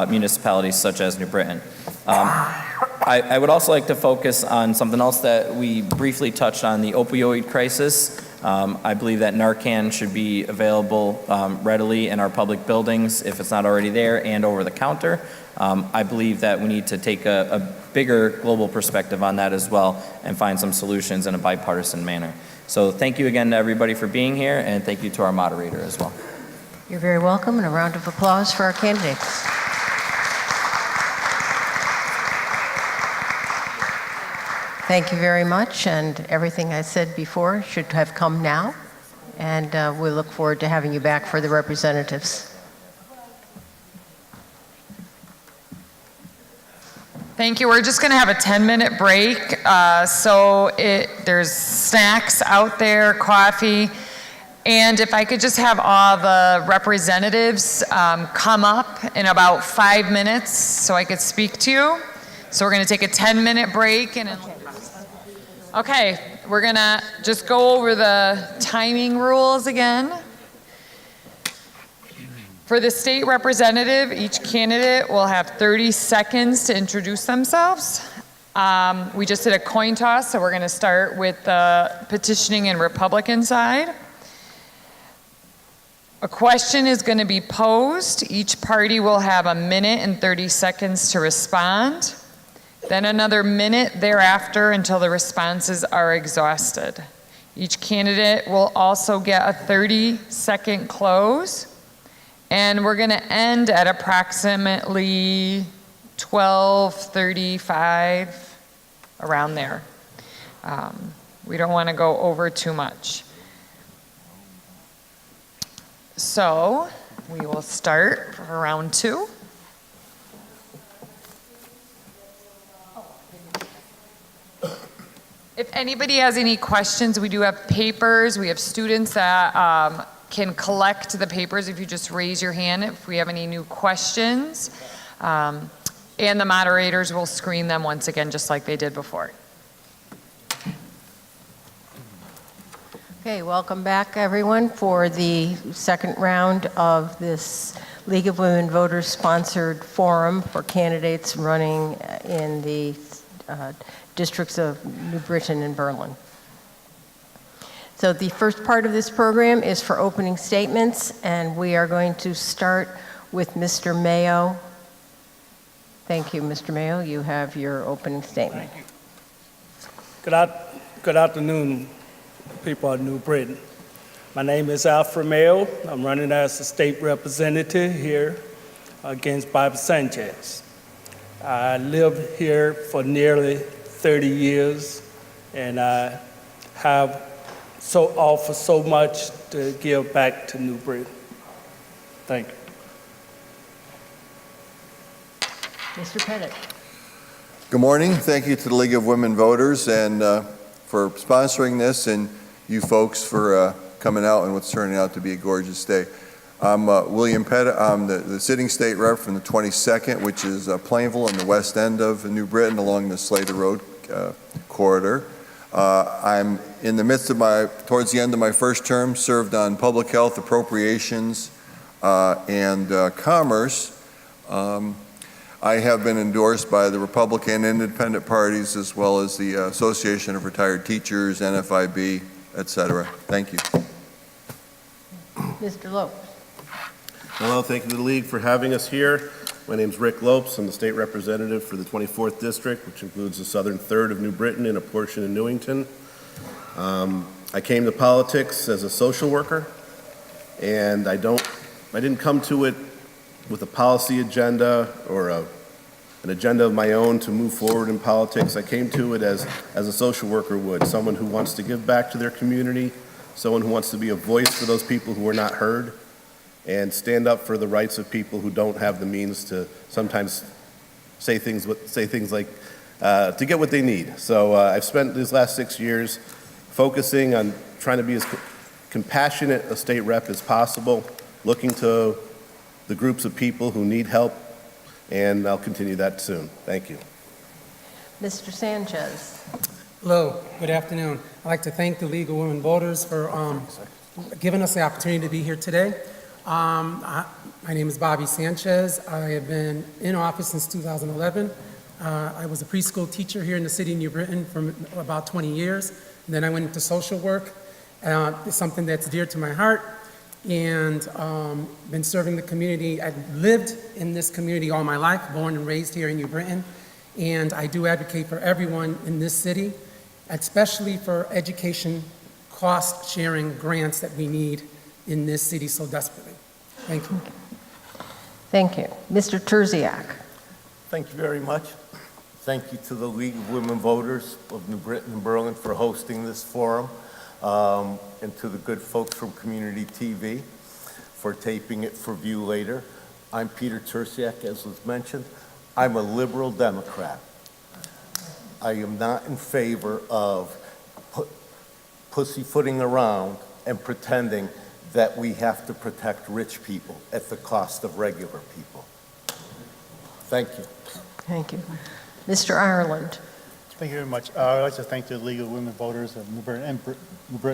Speaker 5: municipalities such as New Britain. I would also like to focus on something else that we briefly touched on, the opioid crisis. I believe that Narcan should be available readily in our public buildings if it's not already there and over the counter. I believe that we need to take a bigger global perspective on that as well and find some solutions in a bipartisan manner. So thank you again to everybody for being here, and thank you to our moderator as well.
Speaker 3: You're very welcome, and a round of applause for our candidates. Thank you very much, and everything I said before should have come now, and we look forward to having you back for the representatives.
Speaker 2: Thank you. We're just going to have a 10-minute break. There's snacks out there, coffee, and if I could just have all the representatives come up in about 5 minutes so I could speak to you. So we're going to take a 10-minute break. Okay, we're going to just go over the timing rules again. For the state representative, each candidate will have 30 seconds to introduce themselves. We just did a coin toss, so we're going to start with the petitioning and Republican side. A question is going to be posed. Each party will have 1 minute and 30 seconds to respond. Then another minute thereafter until the responses are exhausted. Each candidate will also get a 30-second close. And we're going to end at approximately 12:35, around there. We don't want to go over too much. So we will start for round 2. If anybody has any questions, we do have papers. We have students that can collect the papers if you just raise your hand if we have any new questions. And the moderators will screen them once again, just like they did before.
Speaker 3: Okay, welcome back, everyone, for the second round of this League of Women Voters sponsored forum for candidates running in the districts of New Britain and Berlin. So the first part of this program is for opening statements, and we are going to start with Mr. Mayo. Thank you, Mr. Mayo. You have your opening statement.
Speaker 6: Thank you. Good afternoon, people of New Britain. My name is Alfred Mayo. I'm running as a state representative here against Barbara Sanchez. I lived here for nearly 30 years, and I have offered so much to give back to New Britain. Thank you.
Speaker 3: Mr. Pettit.
Speaker 7: Good morning. Thank you to the League of Women Voters and for sponsoring this, and you folks for coming out and what's turning out to be a gorgeous day. I'm William Pettit. I'm the sitting state rep from the 22nd, which is Plainville in the west end of New Britain along the Slater Road corridor. I'm in the midst of towards the end of my first term, served on public health, appropriations, and commerce. I have been endorsed by the Republican and Independent parties as well as the Association of Retired Teachers, NFIB, etc. Thank you.
Speaker 3: Mr. Lopes.
Speaker 8: Hello, thank you to the League for having us here. My name is Rick Lopes. I'm the state representative for the 24th District, which includes the southern third of New Britain and a portion of Newington. I came to politics as a social worker, and I didn't come to it with a policy agenda or an agenda of my own to move forward in politics. I came to it as a social worker would, someone who wants to give back to their community, someone who wants to be a voice for those people who are not heard, and stand up for the rights of people who don't have the means to sometimes say things like to get what they need. So I've spent these last 6 years focusing on trying to be as compassionate a state rep as possible, looking to the groups of people who need help, and I'll continue that soon. Thank you.
Speaker 3: Mr. Sanchez.
Speaker 9: Hello, good afternoon. I'd like to thank the League of Women Voters for giving us the opportunity to be here today. My name is Bobby Sanchez. I have been in office since 2011. I was a preschool teacher here in the city of New Britain for about 20 years. And then I went into social work. It's something that's dear to my heart. And been serving the community. I've lived in this community all my life, born and raised here in New Britain. And I do advocate for everyone in this city, especially for education cost-sharing grants that we need in this city so desperately. Thank you.
Speaker 3: Thank you. Mr. Terziak.
Speaker 10: Thank you very much. Thank you to the League of Women Voters of New Britain and Berlin for hosting this forum, and to the good folks from Community TV for taping it for view later. I'm Peter Terziak, as was mentioned. I'm a liberal Democrat. I am not in favor of pussyfooting around and pretending that we have to protect rich people at the cost of regular people. Thank you.
Speaker 3: Thank you. Mr. Ireland.
Speaker 11: Thank you very much. I'd like to thank the League of Women Voters of New Britain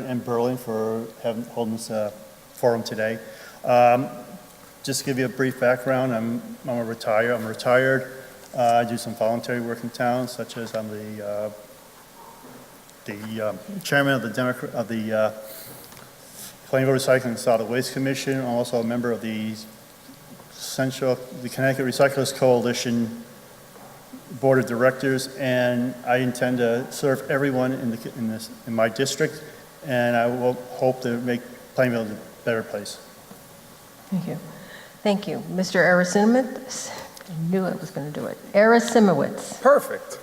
Speaker 11: and Berlin for holding this forum today. Just to give you a brief background, I'm retired. I do some voluntary work in town, such as I'm the chairman of the Planning, Recycling and Solid Waste Commission. I'm also a member of the Connecticut Recyclers Coalition Board of Directors, and I intend to serve everyone in my district, and I will hope to make Plainville a better place.
Speaker 3: Thank you. Thank you. Mr. Arasimowicz. I knew I was going to do it. Arasimowicz.
Speaker 12: Perfect.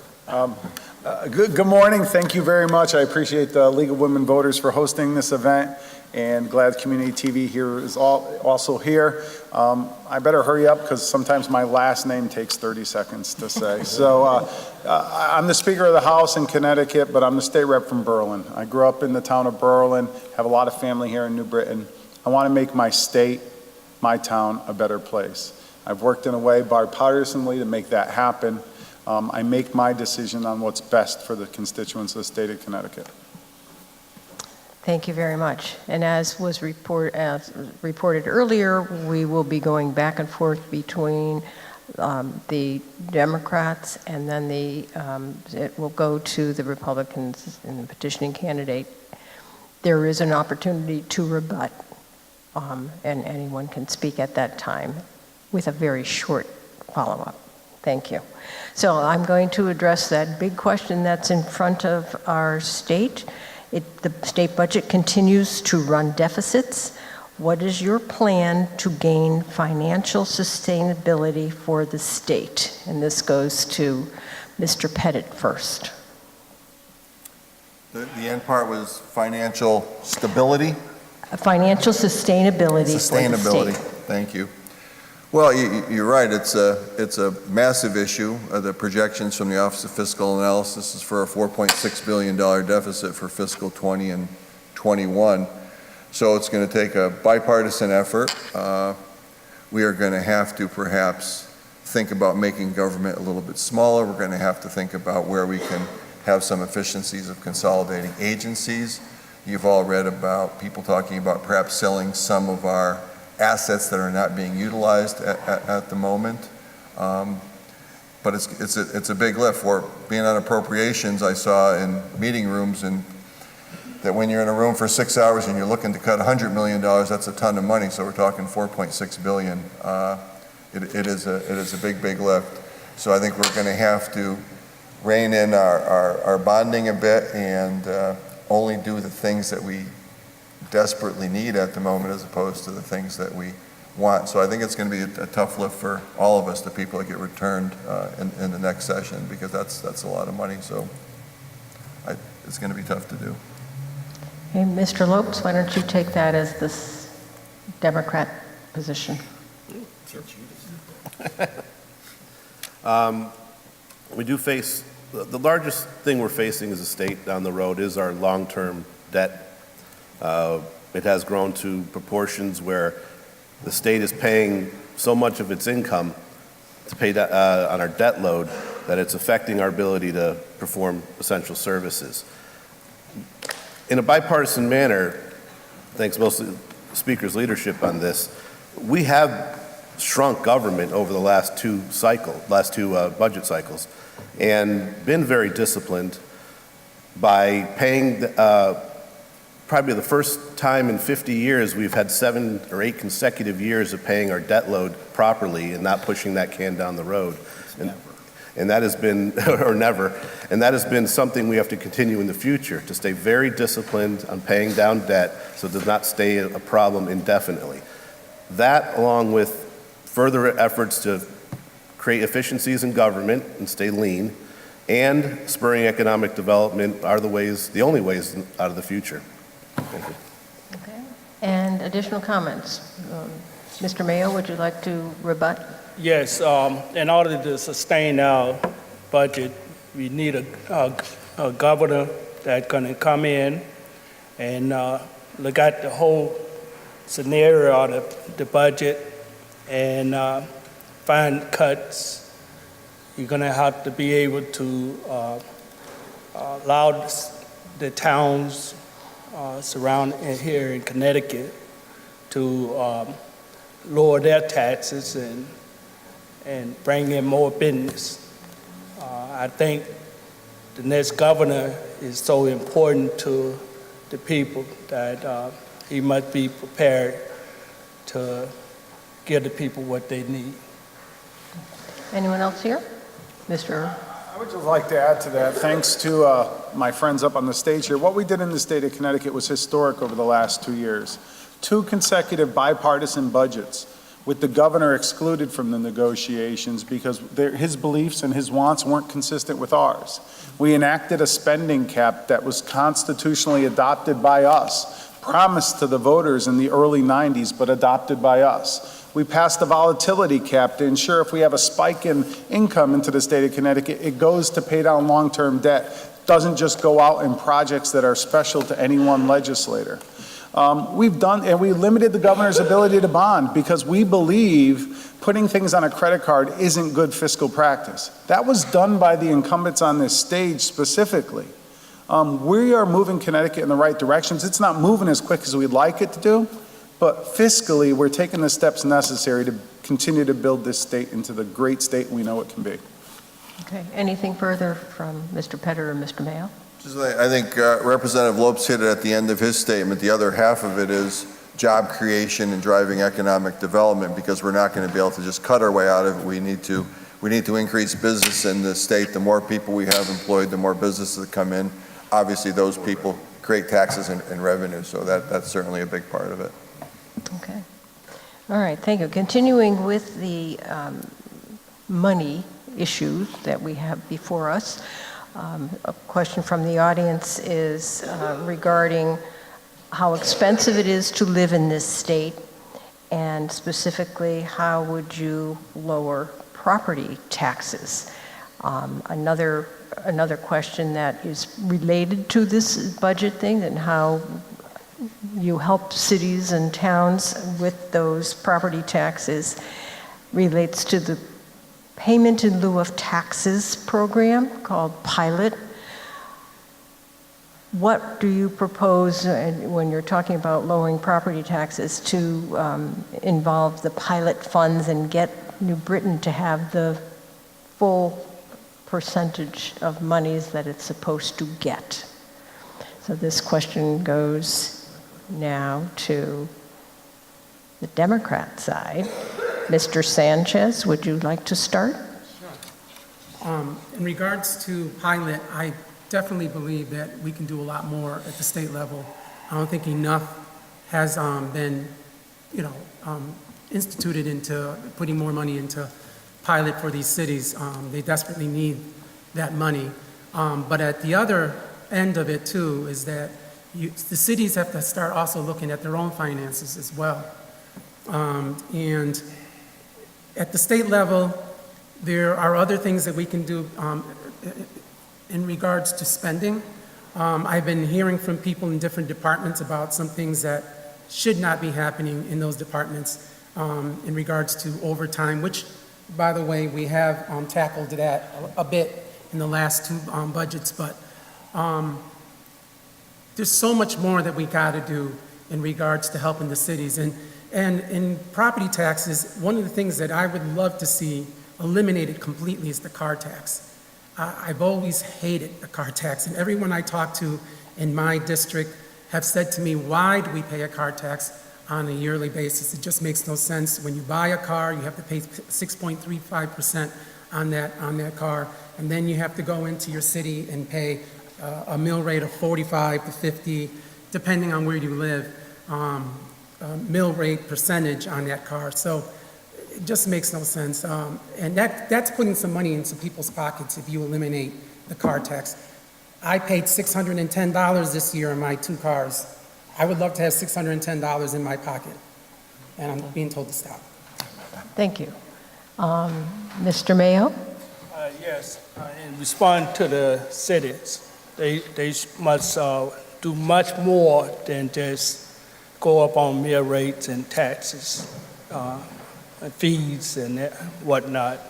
Speaker 12: Good morning. Thank you very much. I appreciate the League of Women Voters for hosting this event, and glad Community TV here is also here. I better hurry up because sometimes my last name takes 30 seconds to say. So I'm the Speaker of the House in Connecticut, but I'm the state rep from Berlin. I grew up in the town of Berlin, have a lot of family here in New Britain. I want to make my state, my town, a better place. I've worked in a way bipartisanly to make that happen. I make my decision on what's best for the constituents of the state of Connecticut.
Speaker 3: Thank you very much. And as reported earlier, we will be going back and forth between the Democrats, and then it will go to the Republicans in the petitioning candidate. There is an opportunity to rebut, and anyone can speak at that time with a very short follow-up. Thank you. So I'm going to address that big question that's in front of our state. The state budget continues to run deficits. What is your plan to gain financial sustainability for the state? And this goes to Mr. Pettit first.
Speaker 7: The end part was financial stability?
Speaker 3: Financial sustainability. For the state.
Speaker 7: Thank you. Well, you're right. It's a massive issue. The projections from the Office of Fiscal Analysis is for a $4.6 billion deficit for fiscal 20 and 21. So it's going to take a bipartisan effort. We are going to have to perhaps think about making government a little bit smaller. We're going to have to think about where we can have some efficiencies of consolidating agencies. You've all read about people talking about perhaps selling some of our assets that are not being utilized at the moment. But it's a big lift. For being on appropriations, I saw in meeting rooms that when you're in a room for 6 hours and you're looking to cut $100 million, that's a ton of money. So we're talking $4.6 billion. It is a big lift. So I think we're going to have to rein in our bonding a bit and only do the things that we desperately need at the moment as opposed to the things that we want. So I think it's going to be a tough lift for all of us, the people that get returned in the next session, because that's a lot of money. So it's going to be tough to do.
Speaker 3: Hey, Mr. Lopes, why don't you take that as this Democrat position?
Speaker 8: We do face, the largest thing we're facing as a state down the road is our long-term debt. It has grown to proportions where the state is paying so much of its income to pay on our debt load that it's affecting our ability to perform essential services. In a bipartisan manner, thanks mostly to the Speaker's leadership on this, we have shrunk government over the last two budget cycles, and been very disciplined by paying, probably the first time in 50 years, we've had 7 or 8 consecutive years of paying our debt load properly and not pushing that can down the road. And that has been, or never, and that has been something we have to continue in the future, to stay very disciplined on paying down debt so it does not stay a problem indefinitely. That, along with further efforts to create efficiencies in government and stay lean, and spurring economic development are the only ways out of the future. Thank you.
Speaker 3: Okay. And additional comments? Mr. Mayo, would you like to rebut?
Speaker 6: Yes, in order to sustain our budget, we need a governor that's going to come in and look at the whole scenario of the budget and find cuts. You're going to have to be able to allow the towns surrounding here in Connecticut to lower their taxes and bring in more business. I think the next governor is so important to the people that he must be prepared to give the people what they need.
Speaker 3: Anyone else here? Mr.
Speaker 12: I would just like to add to that, thanks to my friends up on the stage here. What we did in the state of Connecticut was historic over the last 2 years. 2 consecutive bipartisan budgets, with the governor excluded from the negotiations because his beliefs and his wants weren't consistent with ours. We enacted a spending cap that was constitutionally adopted by us, promised to the voters in the early 90s, but adopted by us. We passed a volatility cap to ensure if we have a spike in income into the state of Connecticut, it goes to pay down long-term debt. Doesn't just go out in projects that are special to any one legislator. We limited the governor's ability to bond because we believe putting things on a credit card isn't good fiscal practice. That was done by the incumbents on this stage specifically. We are moving Connecticut in the right directions. It's not moving as quick as we'd like it to do, but fiscally, we're taking the steps necessary to continue to build this state into the great state we know it can be.
Speaker 3: Okay. Anything further from Mr. Petter or Mr. Mayo?
Speaker 7: I think Representative Lopes hit it at the end of his statement. The other half of it is job creation and driving economic development, because we're not going to be able to just cut our way out of it. We need to increase business in the state. The more people we have employed, the more businesses that come in. Obviously, those people create taxes and revenue, so that's certainly a big part of it.
Speaker 3: Okay. All right, thank you. Continuing with the money issue that we have before us, a question from the audience is regarding how expensive it is to live in this state, and specifically, how would you lower property taxes? Another question that is related to this budget thing, and how you help cities and towns with those property taxes, relates to the payment in lieu of taxes program called Pilot. What do you propose when you're talking about lowering property taxes to involve the Pilot funds and get New Britain to have the full percentage of monies that it's supposed to get? So this question goes now to the Democrat side. Mr. Sanchez, would you like to start?
Speaker 9: Sure. In regards to Pilot, I definitely believe that we can do a lot more at the state level. I don't think enough has been, instituted into putting more money into Pilot for these cities. They desperately need that money. But at the other end of it too is that the cities have to start also looking at their own finances as well. And at the state level, there are other things that we can do in regards to spending. I've been hearing from people in different departments about some things that should not be happening in those departments in regards to overtime, which by the way, we have tackled that a bit in the last two budgets, but there's so much more that we got to do in regards to helping the cities. And in property taxes, one of the things that I would love to see eliminated completely is the car tax. I've always hated the car tax, and everyone I talk to in my district have said to me, why do we pay a car tax on a yearly basis? It just makes no sense. When you buy a car, you have to pay 6.35% on that car, and then you have to go into your city and pay a mill rate of 45 to 50, depending on where you live, mill rate percentage on that car. So it just makes no sense. And that's putting some money into people's pockets if you eliminate the car tax. I paid $610 this year on my two cars. I would love to have $610 in my pocket, and I'm being told to stop.
Speaker 3: Thank you. Mr. Mayo?
Speaker 6: Yes, in response to the cities, they must do much more than just go up on mill rates and taxes, and fees and whatnot.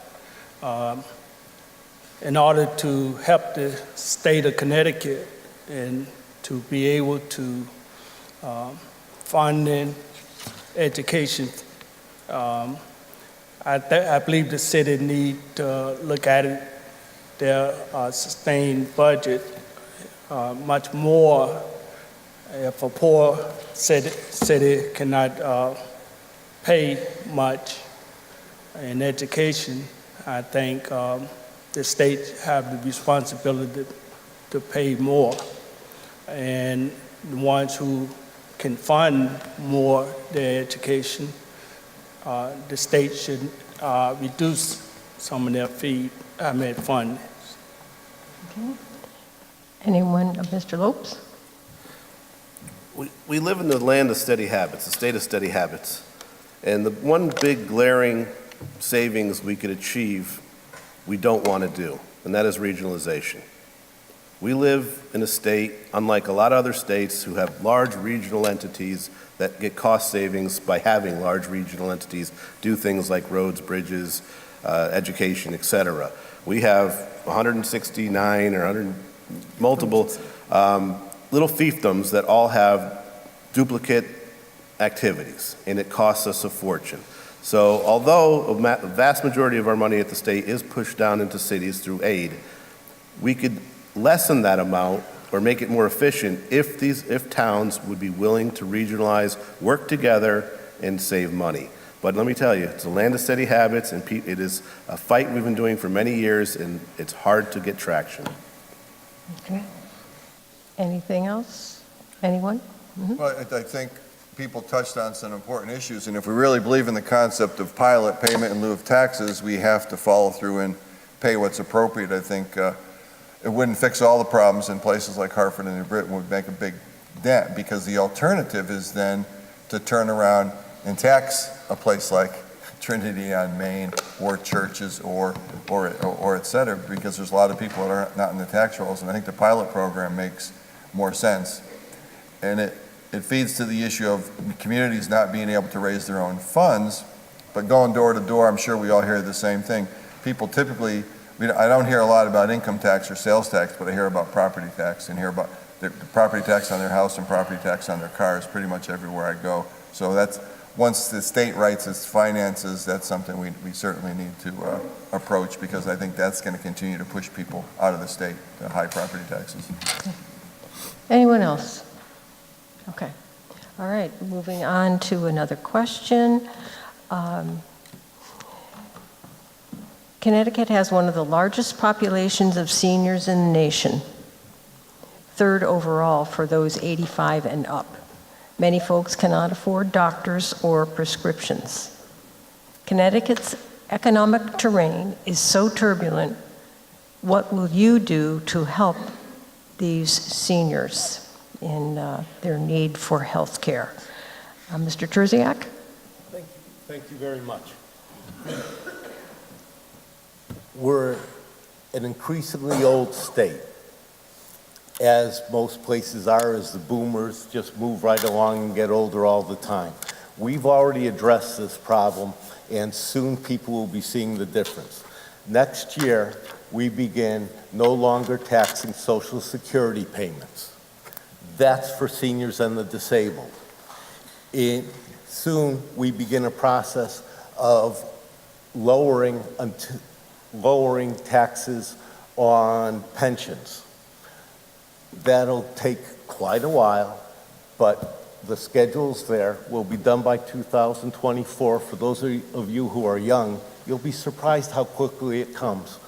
Speaker 6: In order to help the state of Connecticut and to be able to fund education, I believe the city need to look at it, their sustained budget much more. If a poor city cannot pay much in education, I think the state have the responsibility to pay more. And the ones who can fund more their education, the state should reduce some of their funding.
Speaker 3: Okay. Anyone, Mr. Lopes?
Speaker 8: We live in the land of steady habits, the state of steady habits. And the one big glaring savings we could achieve, we don't want to do, and that is regionalization. We live in a state, unlike a lot of other states who have large regional entities that get cost savings by having large regional entities do things like roads, bridges, education, et cetera. We have 169 or 100 multiple little fiefdoms that all have duplicate activities, and it costs us a fortune. So although a vast majority of our money at the state is pushed down into cities through aid, we could lessen that amount or make it more efficient if towns would be willing to regionalize, work together, and save money. But let me tell you, it's a land of steady habits, and it is a fight we've been doing for many years, and it's hard to get traction.
Speaker 3: Okay. Anything else? Anyone? Mm-hmm.
Speaker 7: Well, I think people touched on some important issues, and if we really believe in the concept of pilot payment in lieu of taxes, we have to follow through and pay what's appropriate. I think it wouldn't fix all the problems in places like Hartford and New Britain, would make a big dent, because the alternative is then to turn around and tax a place like Trinity-On-Main or churches or et cetera, because there's a lot of people that are not in the tax rolls, and I think the pilot program makes more sense. And it feeds to the issue of communities not being able to raise their own funds, but going door to door, I'm sure we all hear the same thing. People typically, I don't hear a lot about income tax or sales tax, but I hear about property tax and hear about the property tax on their house and property tax on their cars pretty much everywhere I go. So that's, once the state writes its finances, that's something we certainly need to approach, because I think that's going to continue to push people out of the state to high property taxes.
Speaker 3: Anyone else? Okay. All right, moving on to another question. Connecticut has one of the largest populations of seniors in the nation, third overall for those 85 and up. Many folks cannot afford doctors or prescriptions. Connecticut's economic terrain is so turbulent. What will you do to help these seniors in their need for health care? Mr. Terziak?
Speaker 10: Thank you very much. We're an increasingly old state, as most places are, as the boomers just move right along and get older all the time. We've already addressed this problem and soon people will be seeing the difference. Next year, we begin no longer taxing Social Security payments. That's for seniors and the disabled. Soon, we begin a process of lowering taxes on pensions. That'll take quite a while, but the schedule's there. Will be done by 2024. For those of you who are young, you'll be surprised how quickly it comes.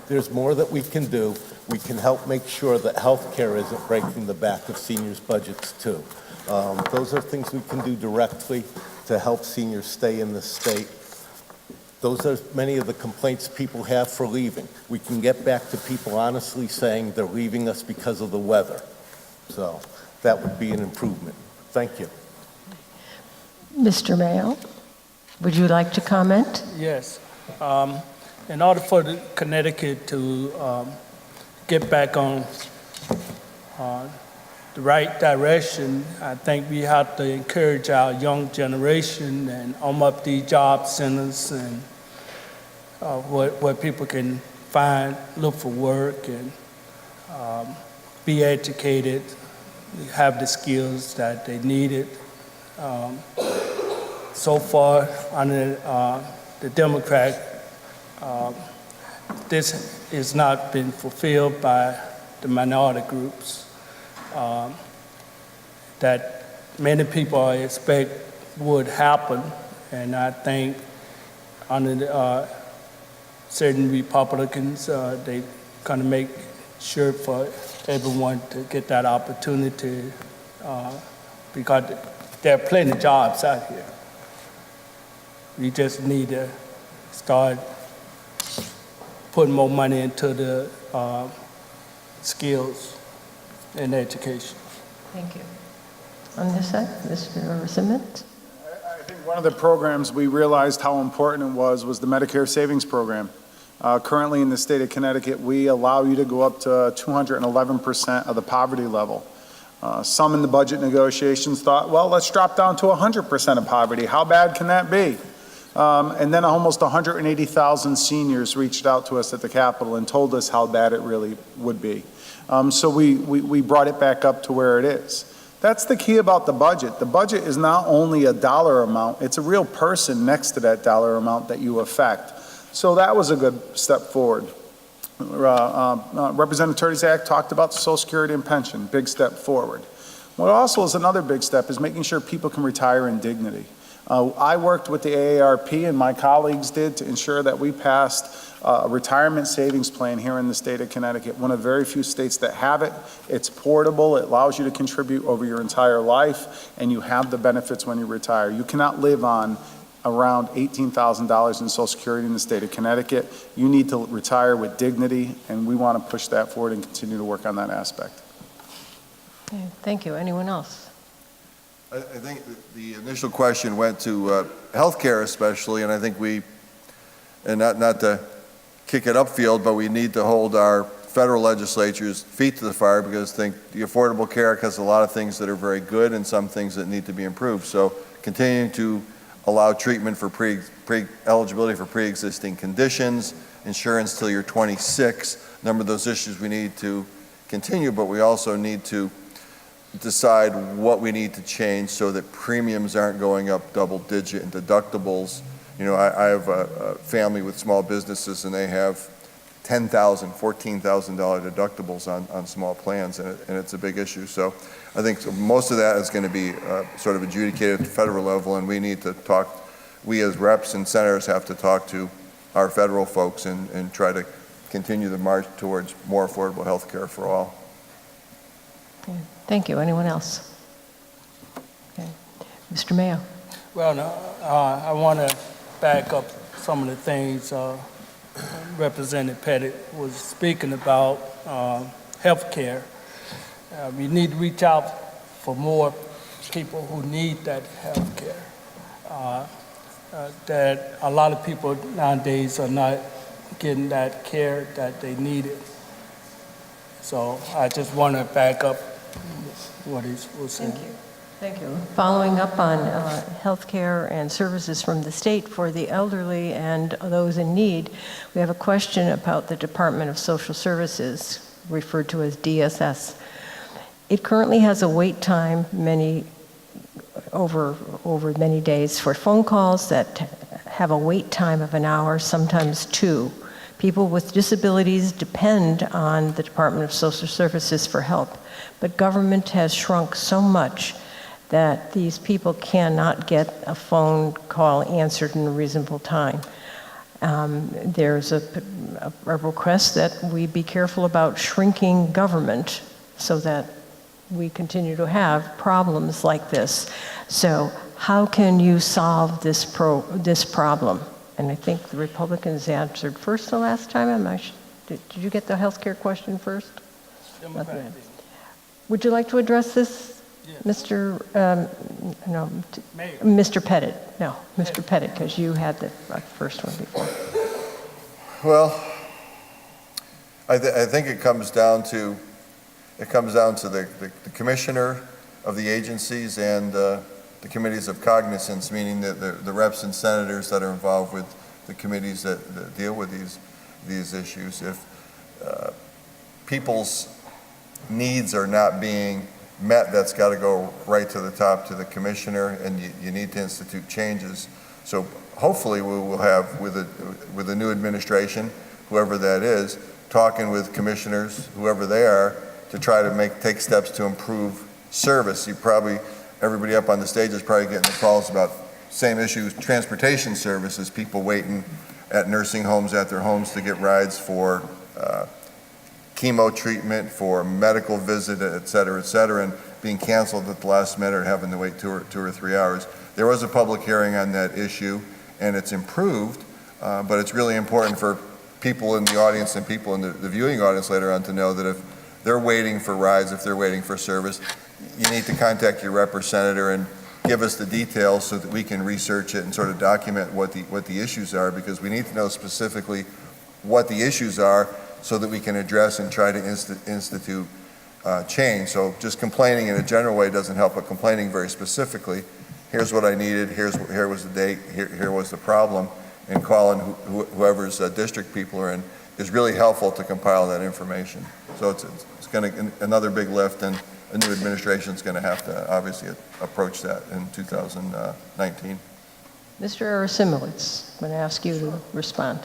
Speaker 10: There's more that we can do. We can help make sure that health care isn't breaking the back of seniors' budgets too. Those are things we can do directly to help seniors stay in the state. Those are many of the complaints people have for leaving. We can get back to people honestly saying they're leaving us because of the weather. So that would be an improvement. Thank you.
Speaker 3: Mr. Mayo, would you like to comment?
Speaker 6: Yes. In order for Connecticut to get back on the right direction, I think we have to encourage our young generation and open up these job centers and where people can look for work and be educated, have the skills that they needed. So far, under the Democrat, this has not been fulfilled by the minority groups that many people expect would happen. And I think under certain Republicans, they're going to make sure for everyone to get that opportunity because there are plenty of jobs out here. We just need to start putting more money into the skills and education.
Speaker 3: Thank you. On this side, Mr. Simmons?
Speaker 12: I think one of the programs we realized how important it was the Medicare Savings Program. Currently in the state of Connecticut, we allow you to go up to 211% of the poverty level. Some in the budget negotiations thought, well, let's drop down to 100% of poverty. How bad can that be? And then almost 180,000 seniors reached out to us at the Capitol and told us how bad it really would be. So we brought it back up to where it is. That's the key about the budget. The budget is not only a dollar amount, it's a real person next to that dollar amount that you affect. So that was a good step forward. Representative Turdyzak talked about the Social Security and pension, big step forward. What also is another big step is making sure people can retire in dignity. I worked with the AARP and my colleagues did to ensure that we passed a retirement savings plan here in the state of Connecticut, one of very few states that have it. It's portable, it allows you to contribute over your entire life, and you have the benefits when you retire. You cannot live on around $18,000 in Social Security in the state of Connecticut. You need to retire with dignity, and we want to push that forward and continue to work on that aspect.
Speaker 3: Okay, thank you. Anyone else?
Speaker 7: I think the initial question went to healthcare especially, and I think and not to kick it upfield, but we need to hold our federal legislature's feet to the fire because I think the Affordable Care Act has a lot of things that are very good and some things that need to be improved. So continuing to allow treatment for eligibility for pre-existing conditions, insurance till you're 26, a number of those issues we need to continue, but we also need to decide what we need to change so that premiums aren't going up double digit and deductibles. You know, I have a family with small businesses and they have $10,000, $14,000 deductibles on small plans, and it's a big issue. So I think most of that is going to be sort of adjudicated at the federal level, and we need to talk, we as reps and senators have to talk to our federal folks and try to continue the march towards more affordable health care for all.
Speaker 3: Okay. Thank you. Anyone else? Okay. Mr. Mayo.
Speaker 6: Well, I want to back up some of the things Representative Pettit was speaking about health care. We need to reach out for more people who need that health care. That a lot of people nowadays are not getting that care that they needed. So I just want to back up what he was saying.
Speaker 3: Thank you. Thank you. Following up on healthcare and services from the state for the elderly and those in need, we have a question about the Department of Social Services, referred to as DSS. It currently has a wait time over many days for phone calls that have a wait time of an hour, sometimes 2. People with disabilities depend on the Department of Social Services for help, but government has shrunk so much that these people cannot get a phone call answered in a reasonable time. There's a request that we be careful about shrinking government so that we continue to have problems like this. So how can you solve this problem? And I think the Republicans answered first the last time. Did you get the healthcare question first? Would you like to address this? Yes. Mr. Pettit. No, Mr. Pettit, because you had the first one before.
Speaker 7: Well, I think it comes down to the commissioner of the agencies and the committees of cognizance, meaning the reps and senators that are involved with the committees that deal with these issues. If people's needs are not being met, that's got to go right to the top to the commissioner, and you need to institute changes. So hopefully we will have, with the new administration, whoever that is, talking with commissioners, whoever they are, to try to take steps to improve service. Everybody up on the stage is probably getting the calls about same issues, transportation services, people waiting at nursing homes at their homes to get rides for chemo treatment, for medical visit, et cetera, and being canceled at the last minute or having to wait 2 or 3 hours. There was a public hearing on that issue, and it's improved, but it's really important for people in the audience and people in the viewing audience later on to know that if they're waiting for rides, if they're waiting for service, you need to contact your rep or senator and give us the details so that we can research it and sort of document what the issues are, because we need to know specifically what the issues are so that we can address and try to institute change. So just complaining in a general way doesn't help, but complaining very specifically, here's what I needed, here was the date, here was the problem, and calling whoever's district people are in is really helpful to compile that information. So it's going to, another big lift, and a new administration is going to have to obviously approach that in 2019.
Speaker 3: Mr. Arasimowicz, I'm going to ask you to respond.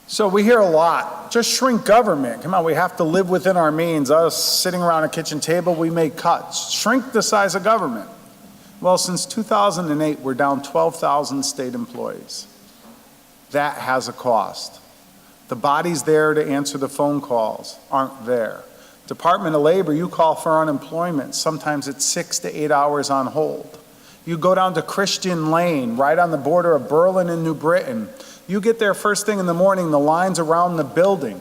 Speaker 12: So we hear a lot, just shrink government. Come on, we have to live within our means. Us sitting around a kitchen table, we make cuts. Shrink the size of government. Well, since 2008, we're down 12,000 state employees. That has a cost. The bodies there to answer the phone calls aren't there. Department of Labor, you call for unemployment, sometimes it's 6 to 8 hours on hold. You go down to Christian Lane, right on the border of Berlin and New Britain. You get there first thing in the morning, the line's around the building.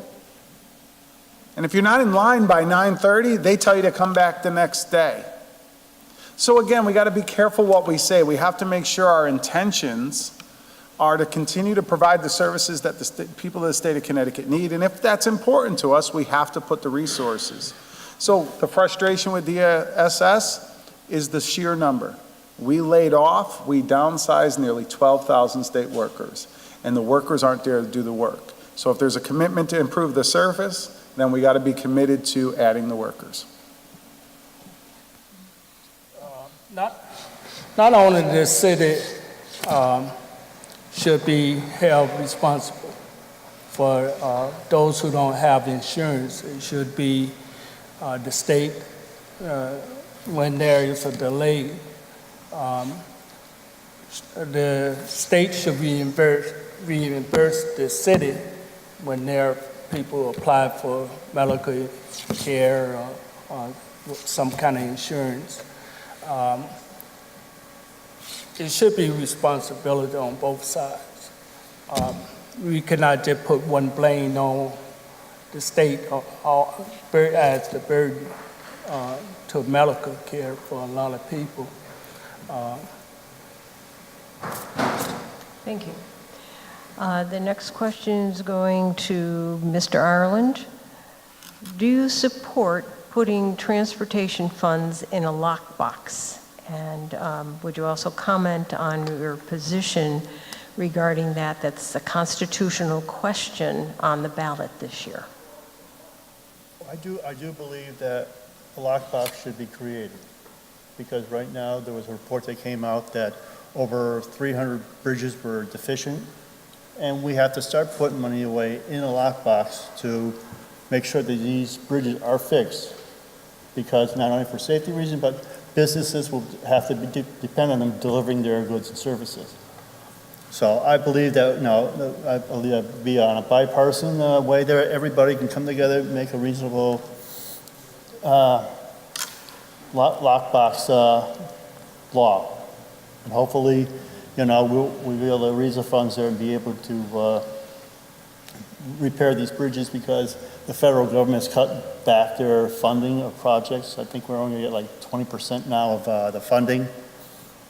Speaker 12: And if you're not in line by 9:30, they tell you to come back the next day. So again, we got to be careful what we say. We have to make sure our intentions are to continue to provide the services that the people of the state of Connecticut need. And if that's important to us, we have to put the resources. So the frustration with DSS is the sheer number. We laid off, we downsized nearly 12,000 state workers, and the workers aren't there to do the work. So if there's a commitment to improve the service, then we got to be committed to adding the workers.
Speaker 6: Not only the city should be held responsible for those who don't have insurance. It should be the state. When there is a delay, the state should reimburse the city when there are people apply for medical care or some kind of insurance. It should be responsibility on both sides. We cannot just put one blame on the state as the burden to medical care for a lot of people.
Speaker 3: Thank you. The next question is going to Mr. Ireland. Do you support putting transportation funds in a lockbox. And would you also comment on your position regarding that? That's a constitutional question on the ballot this year.
Speaker 11: I do believe that a lockbox should be created, because right now there was a report that came out that over 300 bridges were deficient, and we have to start putting money away in a lockbox to make sure that these bridges are fixed, because not only for safety reasons, but businesses will have to depend on them delivering their goods and services. So I believe that, I believe that be on a bipartisan way there, everybody can come together, make a reasonable lockbox law. And hopefully, we'll be able to raise the funds there and be able to repair these bridges, because the federal government has cut back their funding of projects. I think we're only at like 20% now of the funding.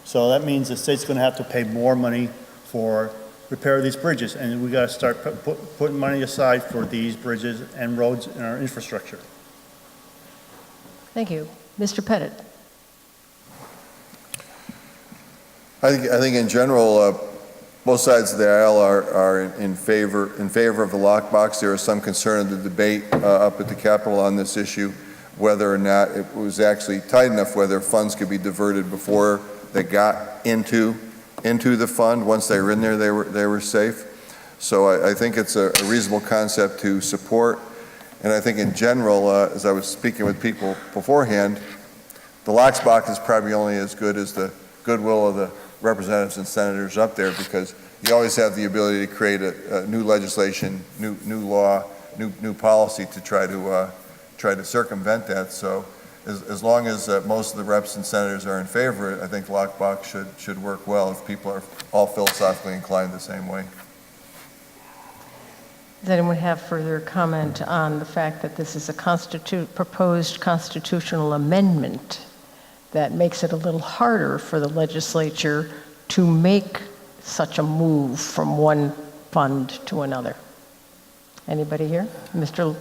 Speaker 11: So that means the state's going to have to pay more money for repair of these bridges, and we got to start putting money aside for these bridges and roads and our infrastructure.
Speaker 3: Thank you. Mr. Pettit.
Speaker 7: I think in general, both sides of the aisle are in favor of the lockbox. There is some concern in the debate up at the Capitol on this issue, whether or not it was actually tight enough, whether funds could be diverted before they got into the fund. Once they were in there, they were safe. So I think it's a reasonable concept to support. And I think in general, as I was speaking with people beforehand, the lockbox is probably only as good as the goodwill of the representatives and senators up there, because you always have the ability to create a new legislation, new law, new policy to try to circumvent that. So as long as most of the reps and senators are in favor of it, I think the lockbox should work well if people are all philosophically inclined the same way.
Speaker 3: Does anyone have further comment on the fact that this is a proposed constitutional amendment that makes it a little harder for the legislature to make such a move from one fund to another? Anybody here? Mr.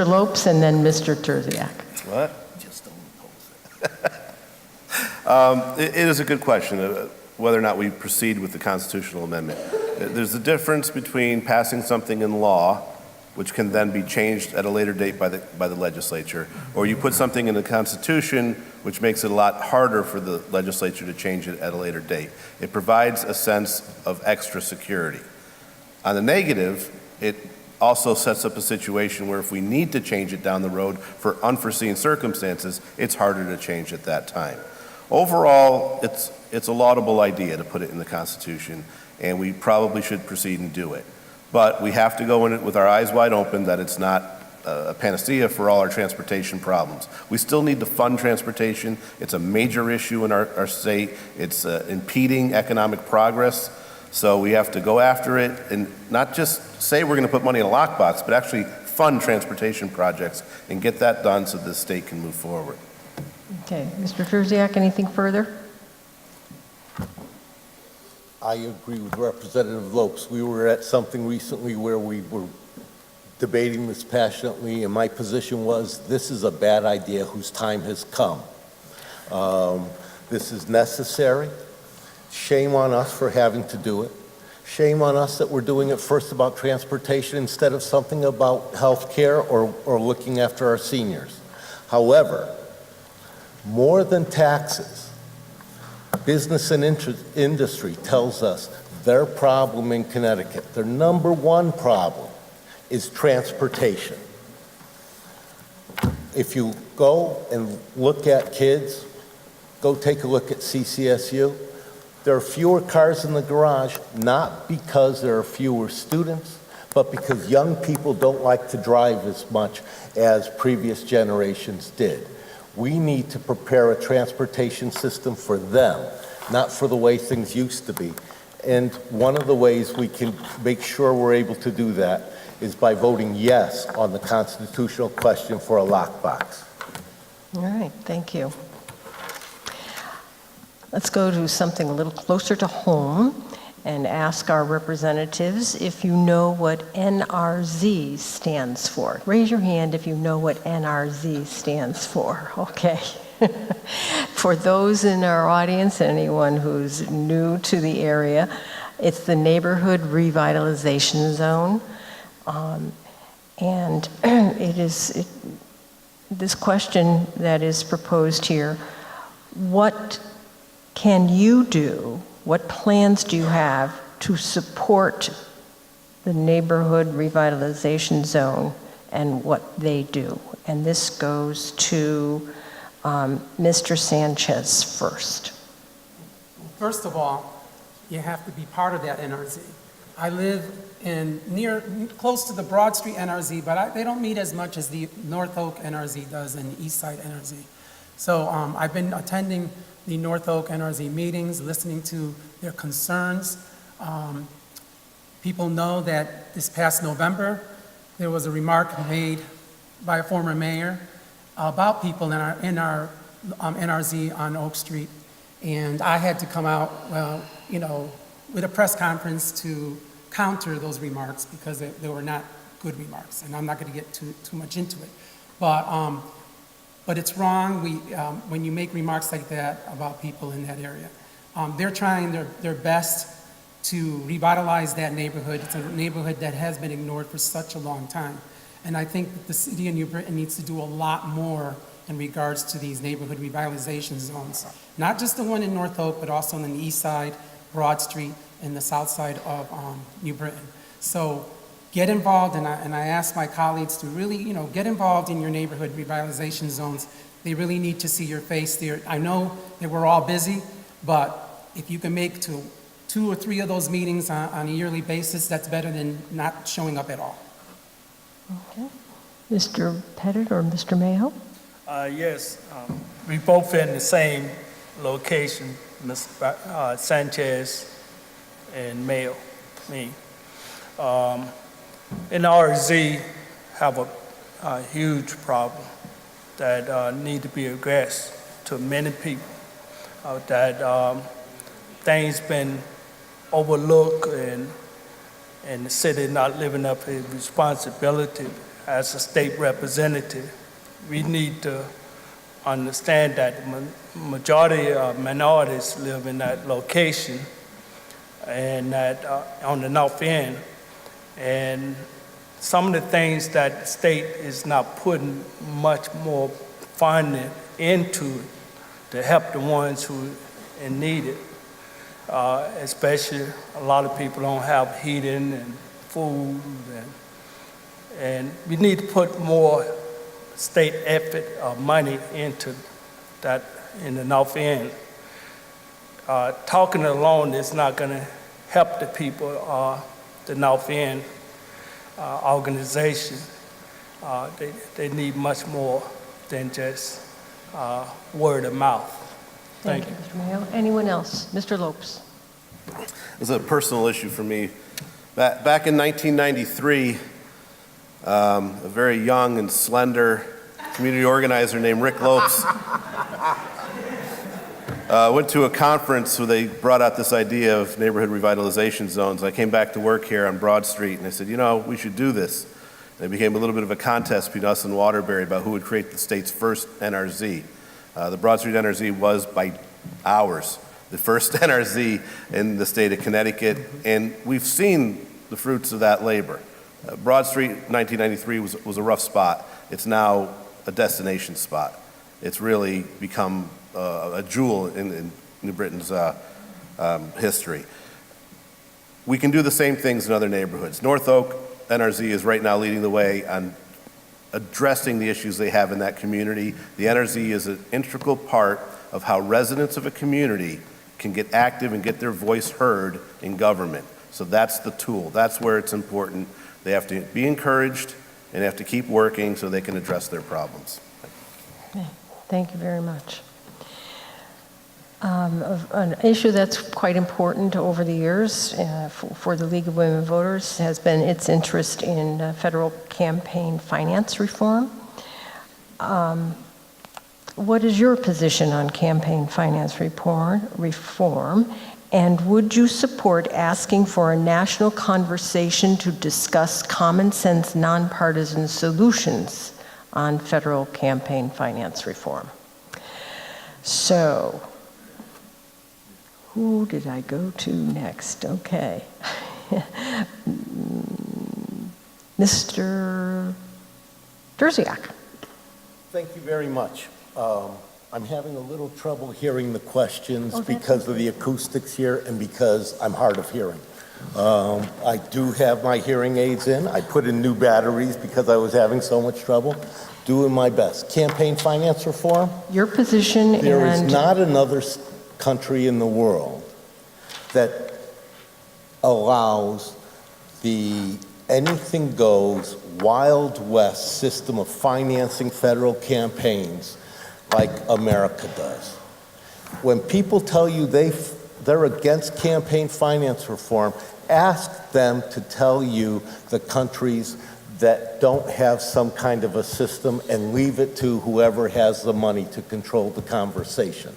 Speaker 3: Lopes, and then Mr. Terziak.
Speaker 8: What? Just don't oppose it. It is a good question, whether or not we proceed with the constitutional amendment. There's a difference between passing something in law, which can then be changed at a later date by the legislature, or you put something in the Constitution, which makes it a lot harder for the legislature to change it at a later date. It provides a sense of extra security. On the negative, it also sets up a situation where if we need to change it down the road for unforeseen circumstances, it's harder to change at that time. Overall, it's a laudable idea to put it in the Constitution, and we probably should proceed and do it. But we have to go in it with our eyes wide open that it's not a panacea for all our transportation problems. We still need to fund transportation. It's a major issue in our state. It's impeding economic progress. So we have to go after it and not just say we're going to put money in a lockbox, but actually fund transportation projects and get that done so the state can move forward.
Speaker 3: Okay, Mr. Terziak, anything further?
Speaker 10: I agree with Representative Lopes. We were at something recently where we were debating this passionately, and my position was this is a bad idea whose time has come. This is necessary. Shame on us for having to do it. Shame on us that we're doing it first about transportation instead of something about health care or looking after our seniors. However, more than taxes, business and industry tells us their problem in Connecticut, their number one problem is transportation. If you go and look at kids, go take a look at CCSU. There are fewer cars in the garage, not because there are fewer students, but because young people don't like to drive as much as previous generations did. We need to prepare a transportation system for them, not for the way things used to be. And one of the ways we can make sure we're able to do that is by voting yes on the constitutional question for a lockbox.
Speaker 3: All right, thank you. Let's go to something a little closer to home, and ask our representatives if you know what NRZ stands for. Raise your hand if you know what NRZ stands for. Okay. For those in our audience, anyone who's new to the area, it's the Neighborhood Revitalization Zone. And this question that is proposed here, what can you do, what plans do you have to support the Neighborhood Revitalization Zone and what they do? And this goes to Mr. Sanchez first.
Speaker 9: First of all, you have to be part of that NRZ. I live close to the Broad Street NRZ, but they don't meet as much as the North Oak NRZ does and the East Side NRZ. So I've been attending the North Oak NRZ meetings, listening to their concerns. People know that this past November, there was a remark made by a former mayor about people in our NRZ on Oak Street, and I had to come out, with a press conference to counter those remarks because they were not good remarks, and I'm not going to get too much into it. But it's wrong when you make remarks like that about people in that area. They're trying their best to revitalize that neighborhood. It's a neighborhood that has been ignored for such a long time. And I think that the city of New Britain needs to do a lot more in regards to these neighborhood revitalization zones. Not just the one in North Oak, but also on the east side, Broad Street, and the south side of New Britain. So get involved, and I ask my colleagues to really, get involved in your neighborhood revitalization zones. They really need to see your face there. I know that we're all busy, but if you can make two or three of those meetings on a yearly basis, that's better than not showing up at all.
Speaker 3: Okay. Mr. Pettit or Mr. Mayo?
Speaker 6: Yes, we both in the same location, Mr. Sanchez and Mayo, me. NRZ have a huge problem that need to be addressed to many people. That things been overlooked and the city not living up to its responsibility as a state representative. We need to understand that the majority of minorities live in that location and that on the north end. And some of the things that the state is not putting much more funding into to help the ones who in need it. Especially a lot of people don't have heating and food, and we need to put more state effort or money into that in the north end. Talking alone is not going to help the people, the north end organization. They need much more than just word of mouth.
Speaker 3: Thank you, Mr. Mayo. Anyone else? Mr. Lopes.
Speaker 8: It's a personal issue for me. Back in 1993, a very young and slender community organizer named Rick Lopes went to a conference where they brought out this idea of neighborhood revitalization zones. I came back to work here on Broad Street and I said, we should do this. And it became a little bit of a contest between us and Waterbury about who would create the state's first NRZ. The Broad Street NRZ was, by hours, the first NRZ in the state of Connecticut, and we've seen the fruits of that labor. Broad Street, 1993, was a rough spot. It's now a destination spot. It's really become a jewel in New Britain's history. We can do the same things in other neighborhoods. North Oak NRZ is right now leading the way on addressing the issues they have in that community. The NRZ is an integral part of how residents of a community can get active and get their voice heard in government. So that's the tool. That's where it's important. They have to be encouraged and they have to keep working so they can address their problems.
Speaker 3: Thank you very much. An issue that's quite important over the years for the League of Women Voters has been its interest in federal campaign finance reform. What is your position on campaign finance reform? And would you support asking for a national conversation to discuss common sense, nonpartisan solutions on federal campaign finance reform? So, who did I go to next? Okay. Mr. Terziak.
Speaker 10: Thank you very much. I'm having a little trouble hearing the questions because of the acoustics here and because I'm hard of hearing. I do have my hearing aids in. I put in new batteries because I was having so much trouble. Doing my best. Campaign finance reform?
Speaker 3: Your position and...
Speaker 10: There is not another country in the world that allows the anything goes Wild West system of financing federal campaigns like America does. When people tell you they're against campaign finance reform, ask them to tell you the countries that don't have some kind of a system and leave it to whoever has the money to control the conversation.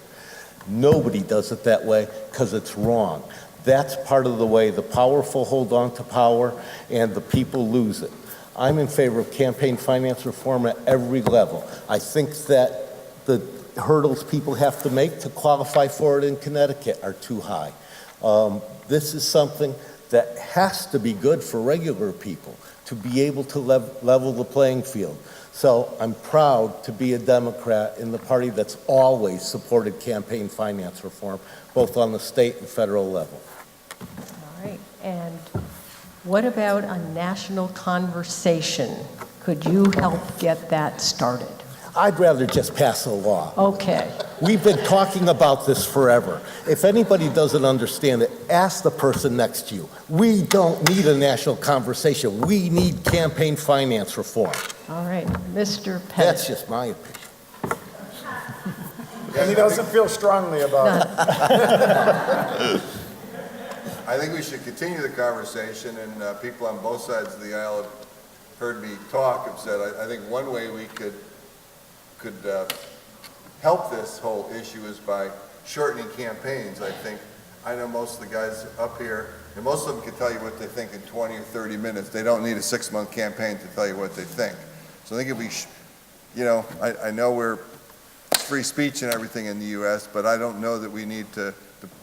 Speaker 10: Nobody does it that way because it's wrong. That's part of the way the powerful hold on to power and the people lose it. I'm in favor of campaign finance reform at every level. I think that the hurdles people have to make to qualify for it in Connecticut are too high. This is something that has to be good for regular people to be able to level the playing field. So I'm proud to be a Democrat in the party that's always supported campaign finance reform, both on the state and federal level.
Speaker 3: All right, and what about a national conversation? Could you help get that started?
Speaker 10: I'd rather just pass a law.
Speaker 3: Okay.
Speaker 10: We've been talking about this forever. If anybody doesn't understand it, ask the person next to you. We don't need a national conversation. We need campaign finance reform.
Speaker 3: All right, Mr. Pettit.
Speaker 10: That's just my opinion.
Speaker 12: And he doesn't feel strongly about it.
Speaker 7: I think we should continue the conversation, and people on both sides of the aisle have heard me talk, have said, I think one way we could help this whole issue is by shortening campaigns. I know most of the guys up here, and most of them can tell you what they think in 20 or 30 minutes. They don't need a 6-month campaign to tell you what they think. So I think if we, I know we're free speech and everything in the U.S., but I don't know that we need to,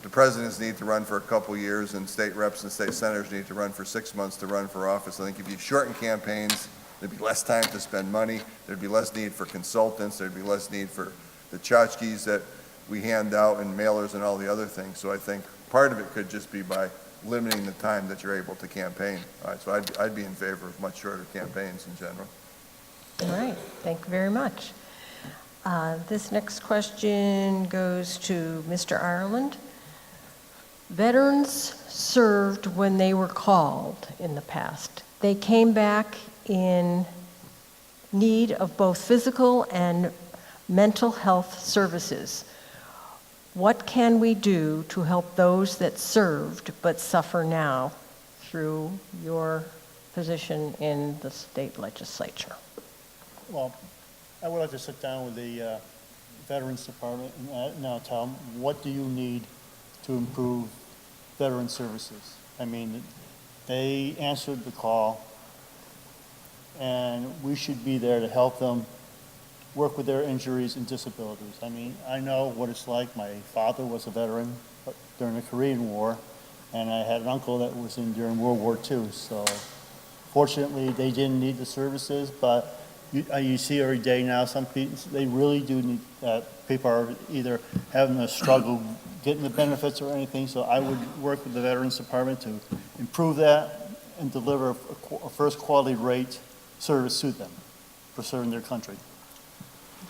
Speaker 7: the presidents need to run for a couple years, and state reps and state senators need to run for 6 months to run for office. I think if you shorten campaigns, there'd be less time to spend money, there'd be less need for consultants, there'd be less need for the tchotchkes that we hand out and mailers and all the other things. So I think part of it could just be by limiting the time that you're able to campaign. All right, so I'd be in favor of much shorter campaigns in general.
Speaker 3: All right, thank you very much. This next question goes to Mr. Ireland. Veterans served when they were called in the past. They came back in need of both physical and mental health services. What can we do to help those that served but suffer now through your position in the state legislature?
Speaker 11: Well, I would like to sit down with the Veterans Department and now tell them, what do you need to improve veteran services? I mean, they answered the call, and we should be there to help them work with their injuries and disabilities. I mean, I know what it's like. My father was a veteran during the Korean War, and I had an uncle that was in during World War II. So fortunately, they didn't need the services, but you see every day now, some people, they really do need, people are either having a struggle getting the benefits or anything. So I would work with the Veterans Department to improve that and deliver a first quality rate service to them for serving their country.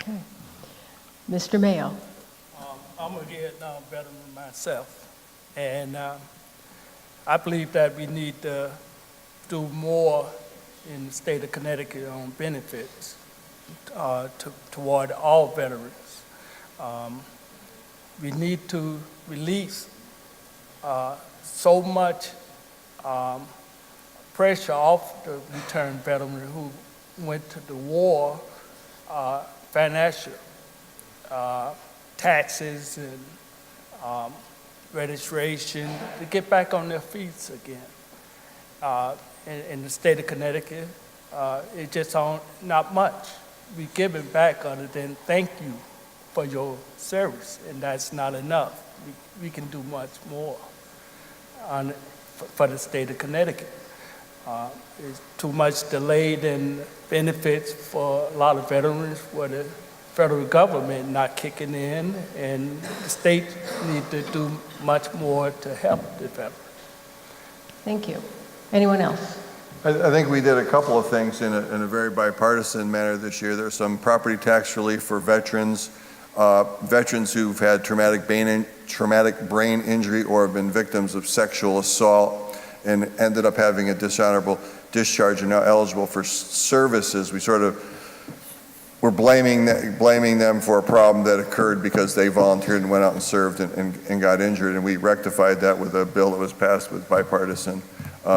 Speaker 3: Okay. Mr. Mayo.
Speaker 6: I'm a Vietnam veteran myself, and I believe that we need to do more in the state of Connecticut on benefits toward all veterans. We need to release so much pressure off the returned veteran who went to the war, financial taxes and registration, to get back on their feet again. In the state of Connecticut, it just not much we giving back other than thank you for your service, and that's not enough. We can do much more for the state of Connecticut. It's too much delayed in benefits for a lot of veterans where the federal government not kicking in, and the state need to do much more to help the veterans.
Speaker 3: Thank you. Anyone else?
Speaker 7: I think we did a couple of things in a very bipartisan manner this year. There's some property tax relief for veterans, veterans who've had traumatic brain injury or have been victims of sexual assault and ended up having a dishonorable discharge and now eligible for services. We sort of were blaming them for a problem that occurred because they volunteered and went out and served and got injured, and we rectified that with a bill that was passed with bipartisan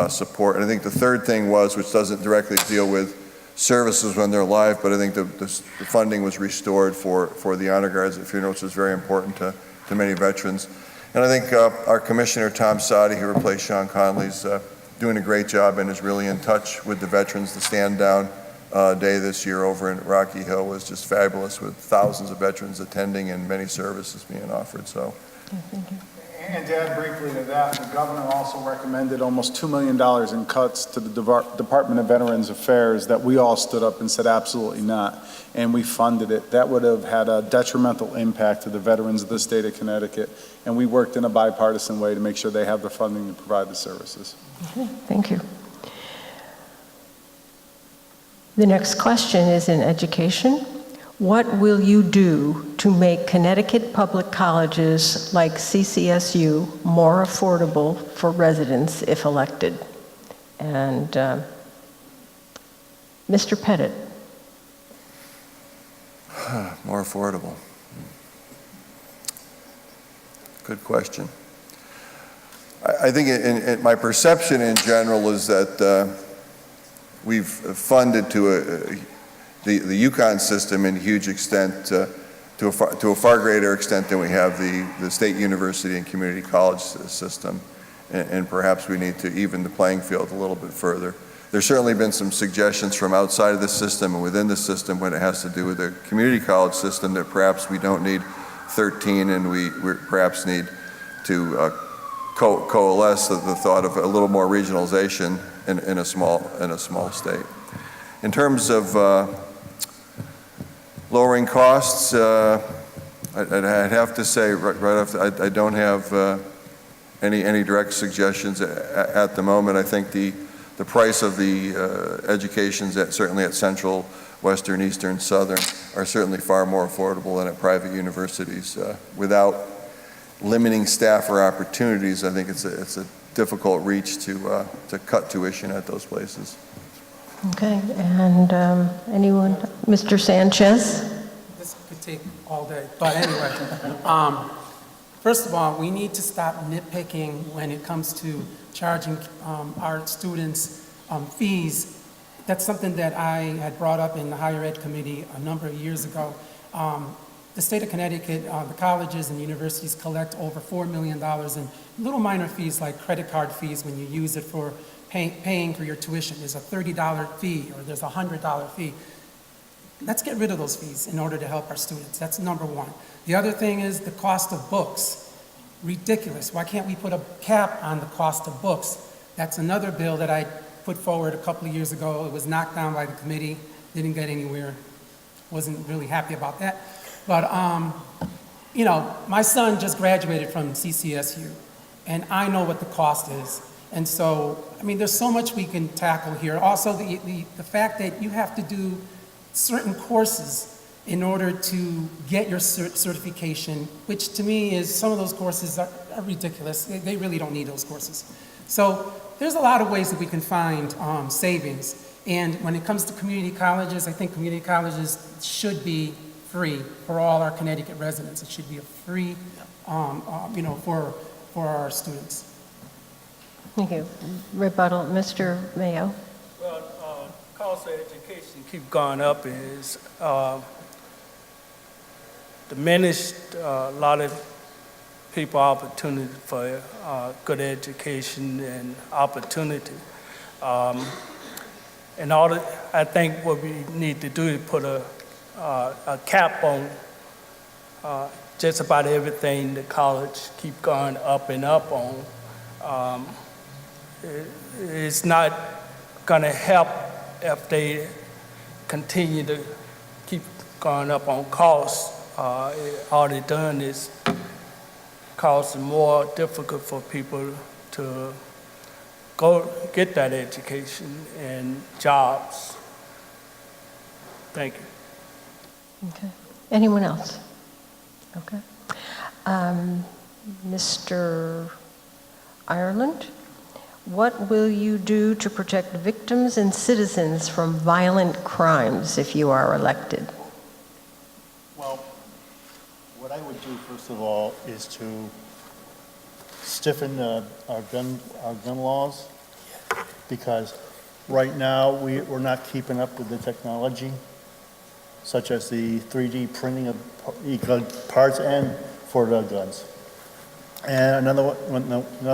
Speaker 7: support. And I think the third thing was, which doesn't directly deal with services when they're alive, but I think the funding was restored for the honor guards at funerals, which is very important to many veterans. And I think our commissioner, Tom Sadi, who replaced Sean Conley's doing a great job and is really in touch with the veterans. The stand down day this year over in Rocky Hill was just fabulous, with thousands of veterans attending and many services being offered. So.
Speaker 3: Thank you.
Speaker 12: And to add briefly to that, the governor also recommended almost $2 million in cuts to the Department of Veterans Affairs that we all stood up and said absolutely not, and we funded it. That would have had a detrimental impact to the veterans of the state of Connecticut, and we worked in a bipartisan way to make sure they have the funding to provide the services.
Speaker 3: Okay, thank you. The next question is in education. What will you do to make Connecticut public colleges like CCSU more affordable for residents if elected? And Mr. Pettit.
Speaker 7: More affordable. Good question. I think my perception in general is that we've funded to the Yukon system in huge extent, to a far greater extent than we have the state university and community college system, and perhaps we need to even the playing field a little bit further. There's certainly been some suggestions from outside of the system and within the system when it has to do with the community college system that perhaps we don't need 13 and we perhaps need to coalesce the thought of a little more regionalization in a small state. In terms of lowering costs, I'd have to say right off, I don't have any direct suggestions at the moment. I think the price of the educations certainly at Central, Western, Eastern, Southern are certainly far more affordable than at private universities. Without limiting staff or opportunities, I think it's a difficult reach to cut tuition at those places.
Speaker 3: Okay, and anyone? Mr. Sanchez?
Speaker 9: This could take all day, but anyway. First of all, we need to stop nitpicking when it comes to charging our students fees. That's something that I had brought up in the Higher Ed Committee a number of years ago. The state of Connecticut, the colleges and universities collect over $4 million in little minor fees like credit card fees when you use it for paying for your tuition. There's a $30 fee or there's a $100 fee. Let's get rid of those fees in order to help our students. That's number one. The other thing is the cost of books. Ridiculous. Why can't we put a cap on the cost of books? That's another bill that I put forward a couple of years ago. It was knocked down by the committee, didn't get anywhere. Wasn't really happy about that. But, you know, my son just graduated from CCSU, and I know what the cost is. And so, I mean, there's so much we can tackle here. Also, the fact that you have to do certain courses in order to get your certification, which to me is, some of those courses are ridiculous. They really don't need those courses. So there's a lot of ways that we can find savings. And when it comes to community colleges, I think community colleges should be free for all our Connecticut residents. It should be a free, you know, for our students.
Speaker 3: Thank you. Rebuttal, Mr. Mayo.
Speaker 6: Well, cost of education keep going up is diminished a lot of people opportunity for good education and opportunity. And I think what we need to do is put a cap on just about everything the college keep going up and up on. It's not going to help if they continue to keep going up on costs. All they've done is cause it more difficult for people to go get that education and jobs. Thank you.
Speaker 3: Okay. Anyone else? Okay. Mr. Ireland, what will you do to protect victims and citizens from violent crimes if you are elected?
Speaker 11: Well, what I would do, first of all, is to stiffen our gun laws, because right now we're not keeping up with the technology, such as the 3D printing of gun parts and for the guns. And another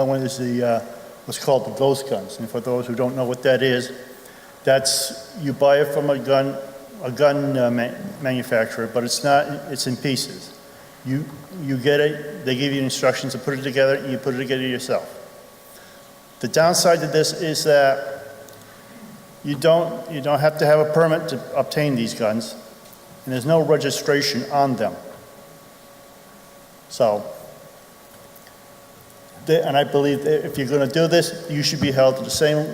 Speaker 11: one is what's called the ghost guns. And for those who don't know what that is, that's you buy it from a gun manufacturer, but it's not. It's in pieces. You get it. They give you instructions to put it together, and you put it together yourself. The downside to this is that you don't have to have a permit to obtain these guns, and there's no registration on them. So, and I believe that if you're going to do this, you should be held to the same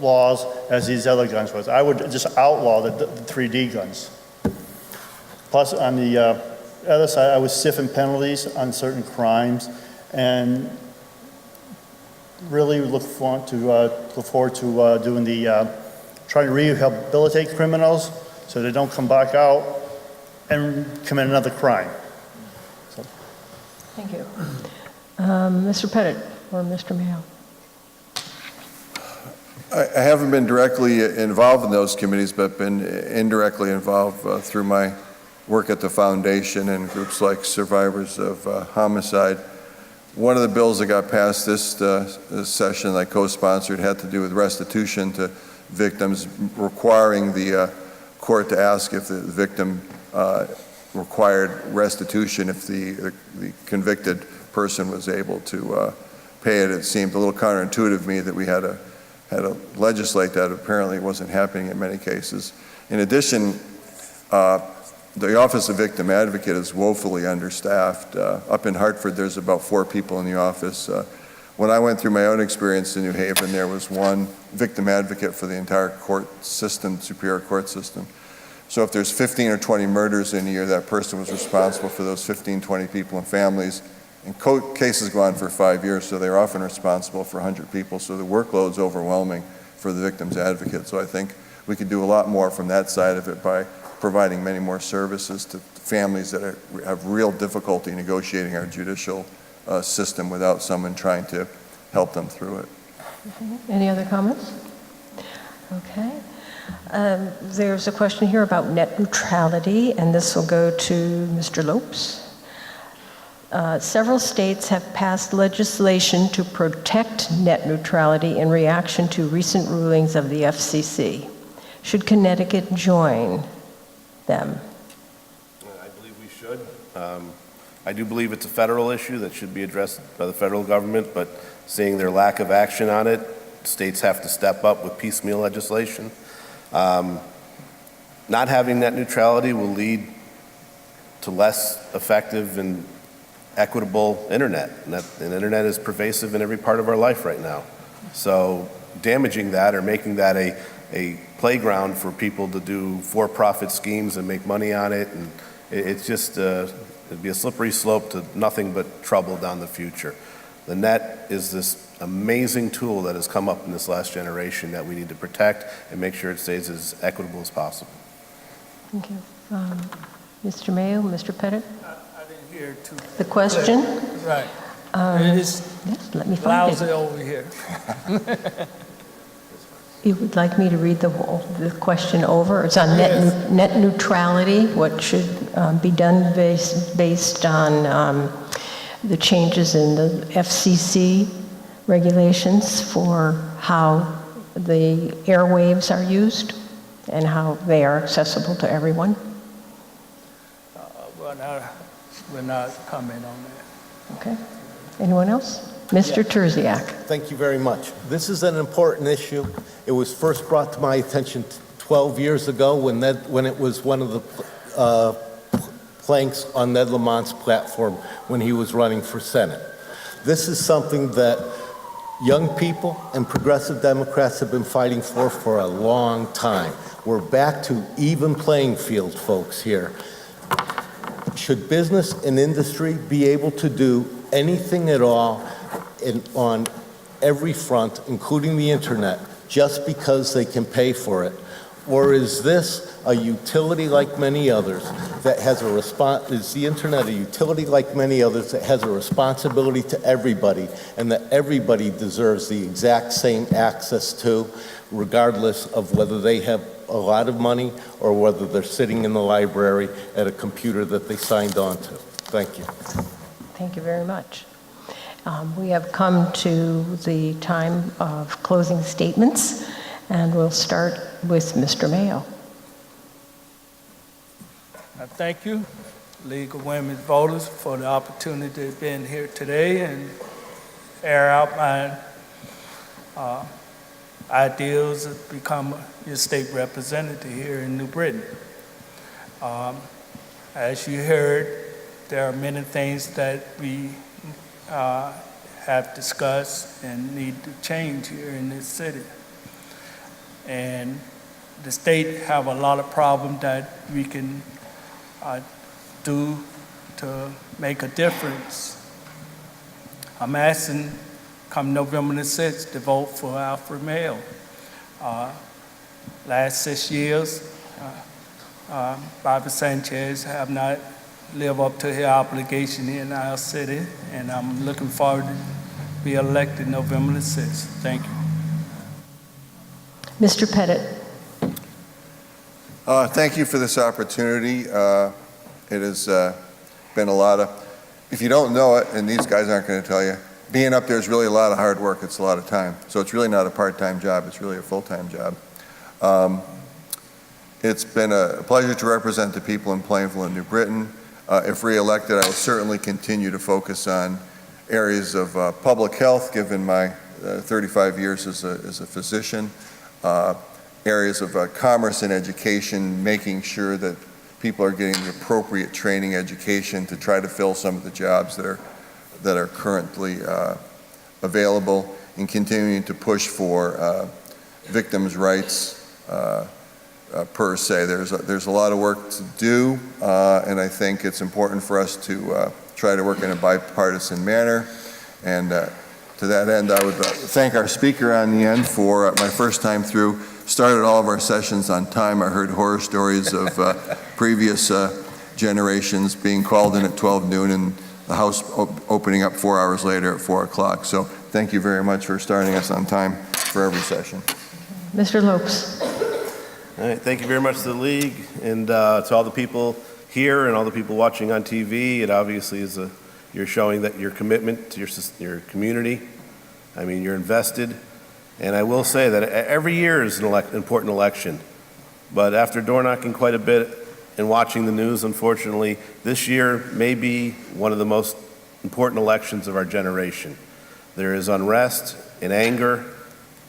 Speaker 11: laws as these other guns was. I would just outlaw the 3D guns. Plus, on the other side, I would stiffen penalties on certain crimes, and really look forward to doing trying to rehabilitate criminals so they don't come back out and commit another crime. So.
Speaker 3: Thank you. Mr. Pettit or Mr. Mayo?
Speaker 7: I haven't been directly involved in those committees, but been indirectly involved through my work at the foundation and groups like Survivors of Homicide. One of the bills that got passed this session that I co-sponsored had to do with restitution to victims, requiring the court to ask if the victim required restitution if the convicted person was able to pay it. It seemed a little counterintuitive to me that we had to legislate that. Apparently it wasn't happening in many cases. In addition, the Office of Victim Advocate is woefully understaffed. Up in Hartford, there's about 4 people in the office. When I went through my own experience in New Haven, there was one victim advocate for the entire court system, Superior Court system. So if there's 15 or 20 murders in a year, that person was responsible for those 15, 20 people and families. And cases go on for 5 years, so they're often responsible for 100 people. So the workload's overwhelming for the victim's advocate. So I think we could do a lot more from that side of it by providing many more services to families that have real difficulty negotiating our judicial system without someone trying to help them through it.
Speaker 3: Any other comments? Okay. There's a question here about net neutrality, and this will go to Mr. Lopes. Several states have passed legislation to protect net neutrality in reaction to recent rulings of the FCC. Should Connecticut join them?
Speaker 8: I believe we should. I do believe it's a federal issue that should be addressed by the federal government, but seeing their lack of action on it, states have to step up with piecemeal legislation. Not having net neutrality will lead to less effective and equitable internet, and internet is pervasive in every part of our life right now. So damaging that or making that a playground for people to do for-profit schemes and make money on it, and it's just it'd be a slippery slope to nothing but trouble down the future. The net is this amazing tool that has come up in this last generation that we need to protect and make sure it stays as equitable as possible.
Speaker 3: Thank you. Mr. Mayo, Mr. Pettit?
Speaker 6: I didn't hear too.
Speaker 3: The question?
Speaker 6: Right.
Speaker 3: Yes, let me find it.
Speaker 6: Lousy over here.
Speaker 3: You would like me to read the question over? It's on net neutrality, what should be done based on the changes in the FCC regulations for how the airwaves are used and how they are accessible to everyone?
Speaker 6: We're not comment on that.
Speaker 3: Okay. Anyone else? Mr. Terziak.
Speaker 10: Thank you very much. This is an important issue. It was first brought to my attention 12 years ago when it was one of the planks on Ned Lamont's platform when he was running for Senate. This is something that young people and progressive Democrats have been fighting for a long time. We're back to even playing field, folks, here. Should business and industry be able to do anything at all on every front, including the internet, just because they can pay for it? Or is this a utility like many others that has is the internet a utility like many others that has a responsibility to everybody, and that everybody deserves the exact same access to, regardless of whether they have a lot of money or whether they're sitting in the library at a computer that they signed on to? Thank you.
Speaker 3: Thank you very much. We have come to the time of closing statements, and we'll start with Mr. Mayo.
Speaker 6: Thank you, League of Women Voters, for the opportunity to be here today and air out my ideals to become your state representative here in New Britain. As you heard, there are many things that we have discussed and need to change here in this city. And the state have a lot of problems that we can do to make a difference. I'm asking, come November the 6th, to vote for Alfred Mayo. Last 6 years, Bobby Sanchez have not lived up to his obligation in our city, and I'm looking forward to be elected November the 6th. Thank you.
Speaker 3: Mr. Pettit.
Speaker 7: Thank you for this opportunity. It has been a lot of, if you don't know it, and these guys aren't going to tell you, being up there is really a lot of hard work. It's a lot of time. So it's really not a part-time job. It's really a full-time job. It's been a pleasure to represent the people in Plainville and New Britain. If re-elected, I will certainly continue to focus on areas of public health, given my 35 years as a physician, areas of commerce and education, making sure that people are getting the appropriate training education to try to fill some of the jobs that are currently available, and continuing to push for victims' rights per se. There's a lot of work to do, and I think it's important for us to try to work in a bipartisan manner. And to that end, I would thank our speaker on the end for my first time through. Started all of our sessions on time. I heard horror stories of previous generations being called in at 12 noon and the House opening up 4 hours later at 4 o'clock. So thank you very much for starting us on time for every session.
Speaker 3: Mr. Lopes.
Speaker 8: All right, thank you very much to the League, and to all the people here and all the people watching on TV. It obviously is you're showing that your commitment to your community. I mean, you're invested. And I will say that every year is an important election. But after door knocking quite a bit and watching the news, unfortunately, this year may be one of the most important elections of our generation. There is unrest and anger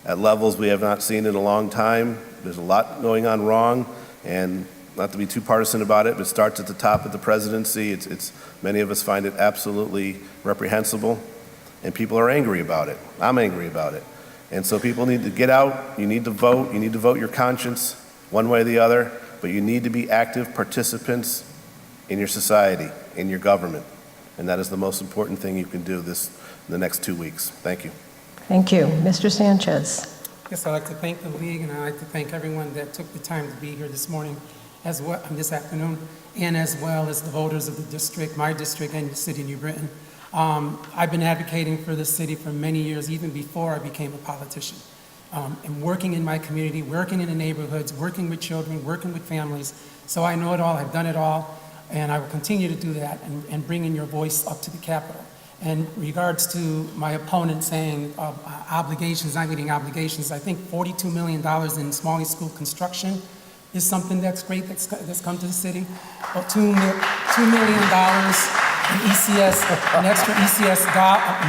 Speaker 8: at levels we have not seen in a long time. There's a lot going on wrong, and not to be too partisan about it, but it starts at the top of the presidency. Many of us find it absolutely reprehensible, and people are angry about it. I'm angry about it. And so people need to get out, you need to vote your conscience one way or the other, but you need to be active participants in your society, in your government. And that is the most important thing you can do in the next 2 weeks. Thank you.
Speaker 3: Thank you. Mr. Sanchez.
Speaker 9: Yes, I'd like to thank the League, and I'd like to thank everyone that took the time to be here this morning, as well, this afternoon, and as well as the voters of the district, my district, and the city of New Britain. I've been advocating for this city for many years, even before I became a politician. And working in my community, working in the neighborhoods, working with children, working with families. So I know it all, I've done it all, and I will continue to do that and bring in your voice up to the Capitol. In regards to my opponent saying obligations, not meeting obligations, I think $42 million in Smalley School construction is something that's great that's come to the city. $2 million in ECS, an extra ECS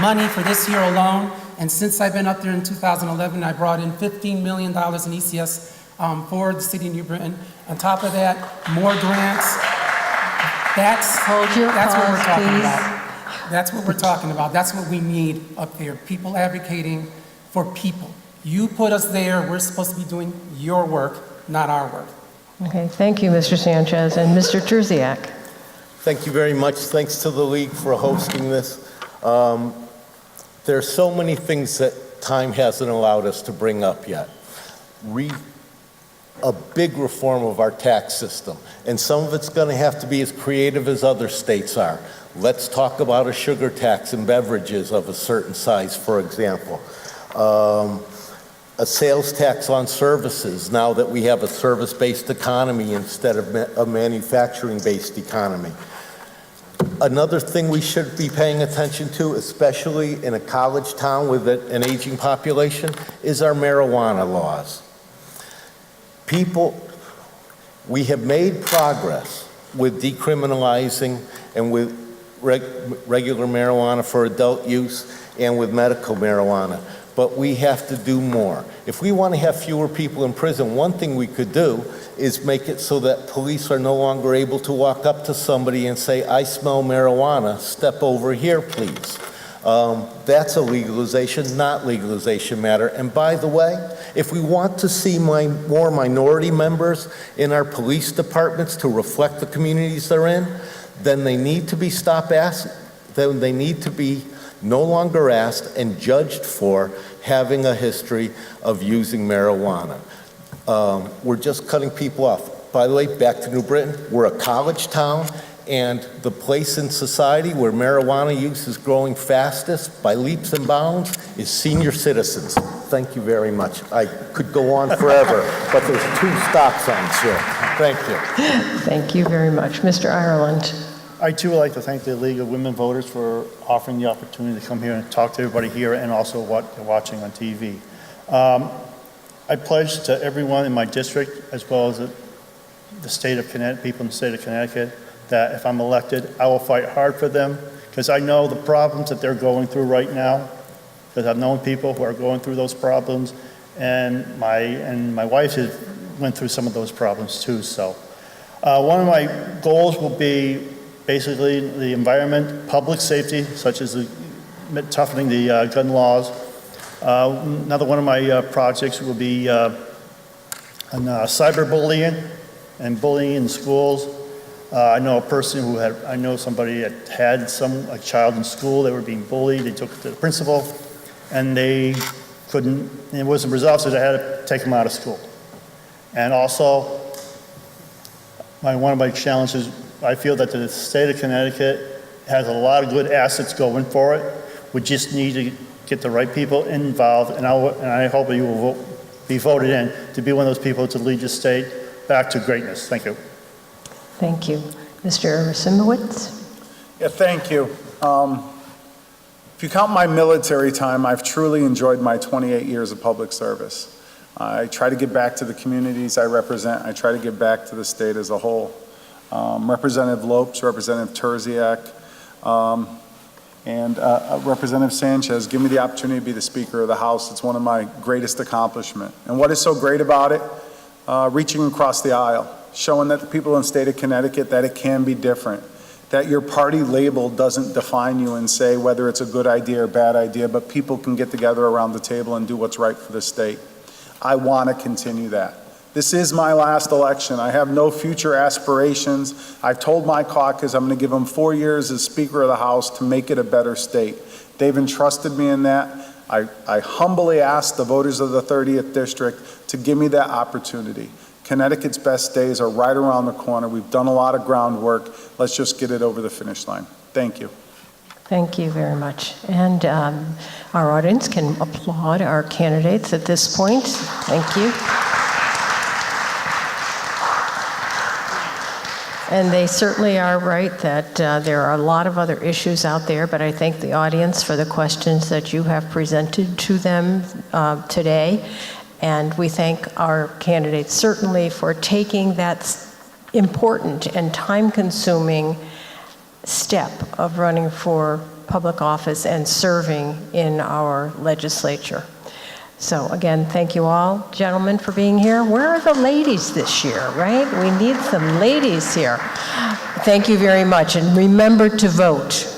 Speaker 9: money for this year alone. And since I've been up there in 2011, I brought in $15 million in ECS for the city of New Britain. On top of that, more grants. That's what we're talking about. That's what we're talking about. That's what we need up there. People advocating for people. You put us there. We're supposed to be doing your work, not our work.
Speaker 3: Okay, thank you, Mr. Sanchez. And Mr. Terziak.
Speaker 10: Thank you very much. Thanks to the League for hosting this. There are so many things that time hasn't allowed us to bring up yet. A big reform of our tax system, and some of it's going to have to be as creative as other states are. Let's talk about a sugar tax in beverages of a certain size, for example. A sales tax on services, now that we have a service-based economy instead of a manufacturing-based economy. Another thing we should be paying attention to, especially in a college town with an aging population, is our marijuana laws. We have made progress with decriminalizing and with regular marijuana for adult use and with medical marijuana, but we have to do more. If we want to have fewer people in prison, one thing we could do is make it so that police are no longer able to walk up to somebody and say, "I smell marijuana, step over here, please." That's a legalization, not legalization matter. And by the way, if we want to see more minority members in our police departments to reflect the communities they're in, then they need to be they need to be no longer asked and judged for having a history of using marijuana. We're just cutting people off. By the way, back to New Britain, we're a college town, and the place in society where marijuana use is growing fastest by leaps and bounds is senior citizens. Thank you very much. I could go on forever, but there's 2 stop signs here. Thank you.
Speaker 3: Thank you very much. Mr. Ireland.
Speaker 11: I too would like to thank the League of Women Voters for offering the opportunity to come here and talk to everybody here and also watching on TV. I pledge to everyone in my district, as well as the state of Connecticut, people in the state of Connecticut, that if I'm elected, I will fight hard for them, because I know the problems that they're going through right now, because I've known people who are going through those problems, and my wife has went through some of those problems too. So one of my goals will be basically the environment, public safety, such as toughening the gun laws. Another one of my projects will be on cyberbullying and bullying in schools. I know a person I know somebody that had a child in school. They were being bullied. They took it to the principal, and it wasn't resolved, so they had to take them out of school. And also, one of my challenges, I feel that the state of Connecticut has a lot of good assets going for it. We just need to get the right people involved, and I hope you will be voted in to be one of those people to lead the state back to greatness. Thank you.
Speaker 3: Thank you. Mr. Simowitz?
Speaker 12: Yeah, thank you. If you count my military time, I've truly enjoyed my 28 years of public service. I try to give back to the communities I represent. I try to give back to the state as a whole. Representative Lopes, Representative Terziak, and Representative Sanchez give me the opportunity to be the Speaker of the House. It's one of my greatest accomplishments. And what is so great about it? Reaching across the aisle, showing that the people in the state of Connecticut that it can be different, that your party label doesn't define you and say whether it's a good idea or bad idea, but people can get together around the table and do what's right for the state. I want to continue that. This is my last election. I have no future aspirations. I've told my caucus I'm going to give them 4 years as Speaker of the House to make it a better state. They've entrusted me in that. I humbly ask the voters of the 30th District to give me that opportunity. Connecticut's best days are right around the corner. We've done a lot of groundwork. Let's just get it over the finish line. Thank you.
Speaker 3: Thank you very much. And our audience can applaud our candidates at this point. Thank you. And they certainly are right that there are a lot of other issues out there, but I thank the audience for the questions that you have presented to them today. And we thank our candidates certainly for taking that important and time-consuming step of running for public office and serving in our legislature. So again, thank you all, gentlemen, for being here. Where are the ladies this year, right? We need some ladies here. Thank you very much, and remember to vote.